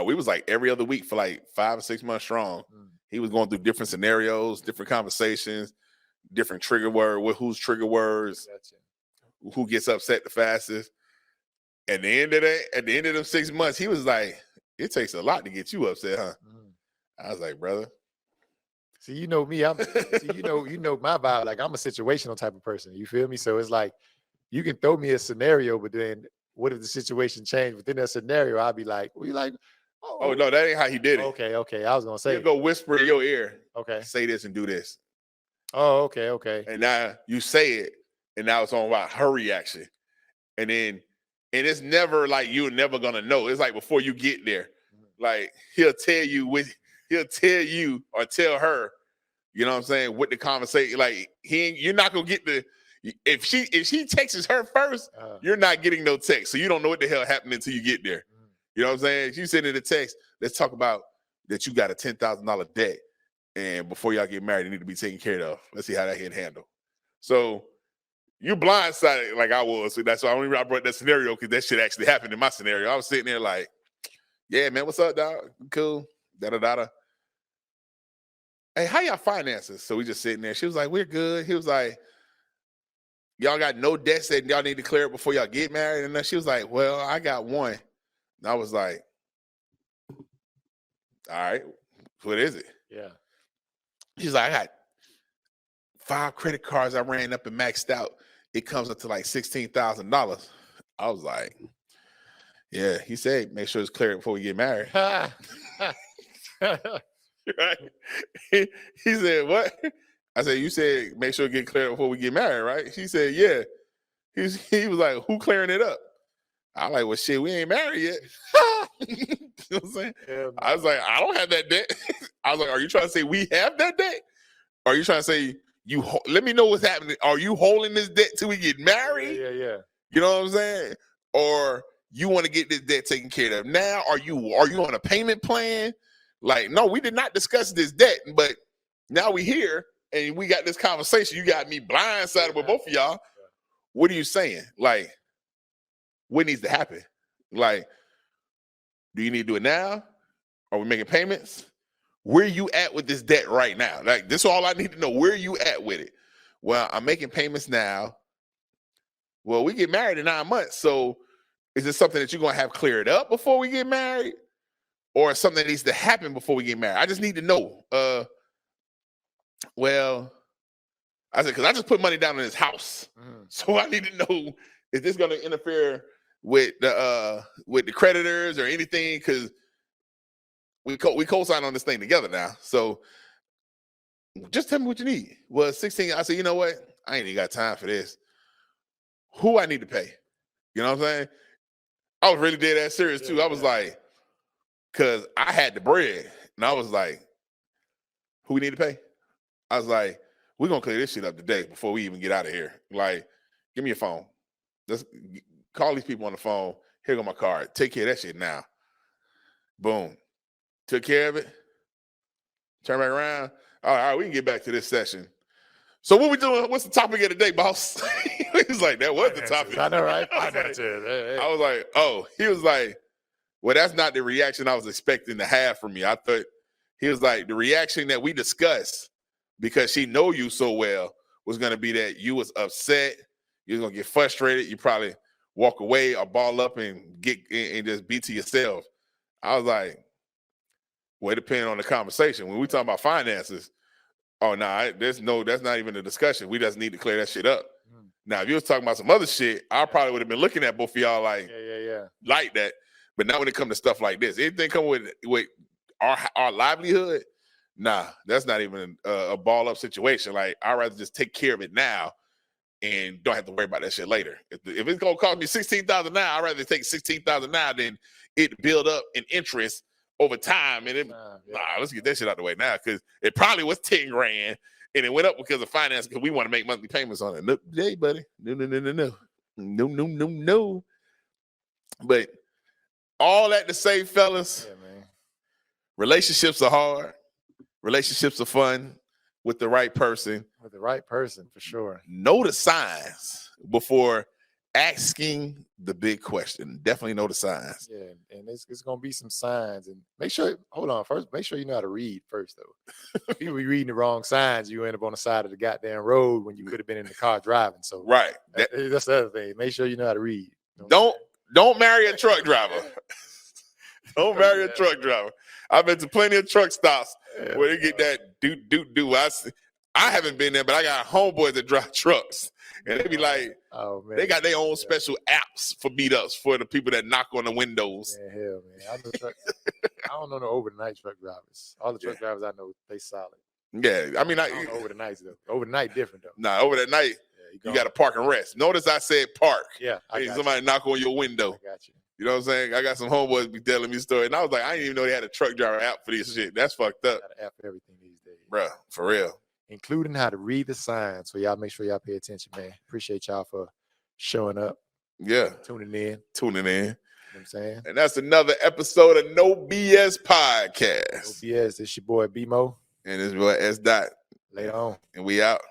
A: we was like every other week for like 5 or 6 months strong. He was going through different scenarios, different conversations, different trigger word, who's trigger words, who gets upset the fastest. At the end of that, at the end of them 6 months, he was like, "It takes a lot to get you upset, huh?" I was like, "Brother."
B: See, you know me. You know my vibe. Like, I'm a situational type of person. You feel me? So it's like you can throw me a scenario, but then what if the situation changed within that scenario? I'll be like, "Well, you like,
A: oh no, that ain't how he did it."
B: Okay. I was gonna say,
A: he'll go whisper in your ear.
B: Okay.
A: Say this and do this.
B: Oh, okay.
A: And now you say it, and now it's on about her reaction, and it's never like you're never gonna know. It's like before you get there, like he'll tell you or tell her, you know what I'm saying, what the conversation, like you're not gonna get the, if she texts her first, you're not getting no text. So you don't know what the hell happened until you get there. You know what I'm saying? She sent in a text, let's talk about that you got a $10,000 debt. And before y'all get married, you need to be taken care of. Let's see how that get handled. So you blindsided like I was. So that's why I brought that scenario, because that shit actually happened in my scenario. I was sitting there like, yeah, man, what's up, dog? Cool. Da-da-da-da. Hey, how y'all finances? So we just sitting there. She was like, we're good. He was like, y'all got no debts that y'all need to clear it before y'all get married? And then she was like, well, I got one. And I was like, all right, what is it?
B: Yeah.
A: She's like, I got 5 credit cards I ran up and maxed out. It comes up to like $16,000. I was like, yeah. He said, make sure it's cleared before we get married. Right? He said, what? I said, you said make sure it get cleared before we get married, right? She said, yeah. He was like, who clearing it up? I like, well, shit, we ain't married yet. You know what I'm saying? Yeah, I was like, I don't have that debt. I was like, are you trying to say we have that debt? Or are you trying to say let me know what's happening? Are you holding this debt till we get married?
B: Yeah.
A: You know what I'm saying? Or you want to get this debt taken care of now? Are you on a payment plan? Like, no, we did not discuss this debt, but now we here and we got this conversation. You got me blindsided with both of y'all. What are you saying? Like, what needs to happen? Like, do you need to do it now? Are we making payments? Where you at with this debt right now? Like, this is all I need to know. Where you at with it? Well, I'm making payments now. Well, we get married in 9 months. So is this something that you're going to have cleared up before we get married? Or something that needs to happen before we get married? I just need to know. Well, I said, because I just put money down in his house. So I need to know, is this going to interfere with the creditors or anything? Because we co-sign on this thing together now. So just tell me what you need. Well, 16, I said, you know what? I ain't even got time for this. Who I need to pay? You know what I'm saying? I was really dead ass serious too. I was like, because I had the bread. And I was like, who we need to pay? I was like, we're going to clear this shit up today before we even get out of here. Like, give me your phone. Let's call these people on the phone. Here go my card. Take care of that shit now. Boom. Took care of it. Turn back around. All right, we can get back to this session. So what we doing? What's the topic of the day, boss? He was like, that was the topic.
B: I know, right?
A: I was like, oh. He was like, well, that's not the reaction I was expecting to have from me. I thought, he was like, the reaction that we discussed, because she know you so well, was going to be that you was upset. You was going to get frustrated. You probably walk away or ball up and just be to yourself. I was like, well, it depends on the conversation. When we talk about finances, oh, nah, that's not even a discussion. We just need to clear that shit up. Now, if you was talking about some other shit, I probably would have been looking at both of y'all like, like that. But now when it comes to stuff like this, anything come with our livelihood, nah, that's not even a ball up situation. Like, I'd rather just take care of it now and don't have to worry about that shit later. If it's gonna cost me $16,000 now, I'd rather take $16,000 now than it build up in interest over time. And let's get that shit out the way now, because it probably was 10 grand and it went up because of finance, because we want to make monthly payments on it. No, hey, buddy, no. But all that to say, fellas, relationships are hard. Relationships are fun with the right person.
B: With the right person, for sure.
A: Know the signs before asking the big question. Definitely know the signs.
B: Yeah, and it's gonna be some signs. And make sure, hold on, first, make sure you know how to read first, though. People be reading the wrong signs, you end up on the side of the goddamn road when you could have been in the car driving. So
A: right,
B: that's the other thing. Make sure you know how to read. You
A: know don't marry a truck driver. Don't marry a truck driver. I've been to plenty of truck stops where they get that do. I haven't been there, but I got homeboys that drive trucks. And they be like, oh, man. They got their own special apps for meetups for the people that knock on the windows.
B: Man, hell, man. I don't know no overnight truck drivers. All the truck drivers I know, they solid.
A: Yeah, I mean, I
B: don't know overnight, though. Overnight different, though.
A: Nah, over that night, you got to park and rest. Notice I said park.
B: Yeah,
A: hey, somebody knock on your window.
B: I got you.
A: You know what I'm saying? I got some homeboys be telling me stories. And I was like, I didn't even know they had a truck driver app for this shit. That's fucked up.
B: Got an app for everything these days.
A: Bruh, for real.
B: Including how to read the signs. So y'all make sure y'all pay attention, man. Appreciate y'all for showing up.
A: Yeah.
B: Tuning in.
A: You know what
B: I'm saying?
A: And that's another episode of No BS Podcast.
B: No BS. This your boy B-Mo.
A: And this boy S. Dot.
B: Later on.
A: And we out.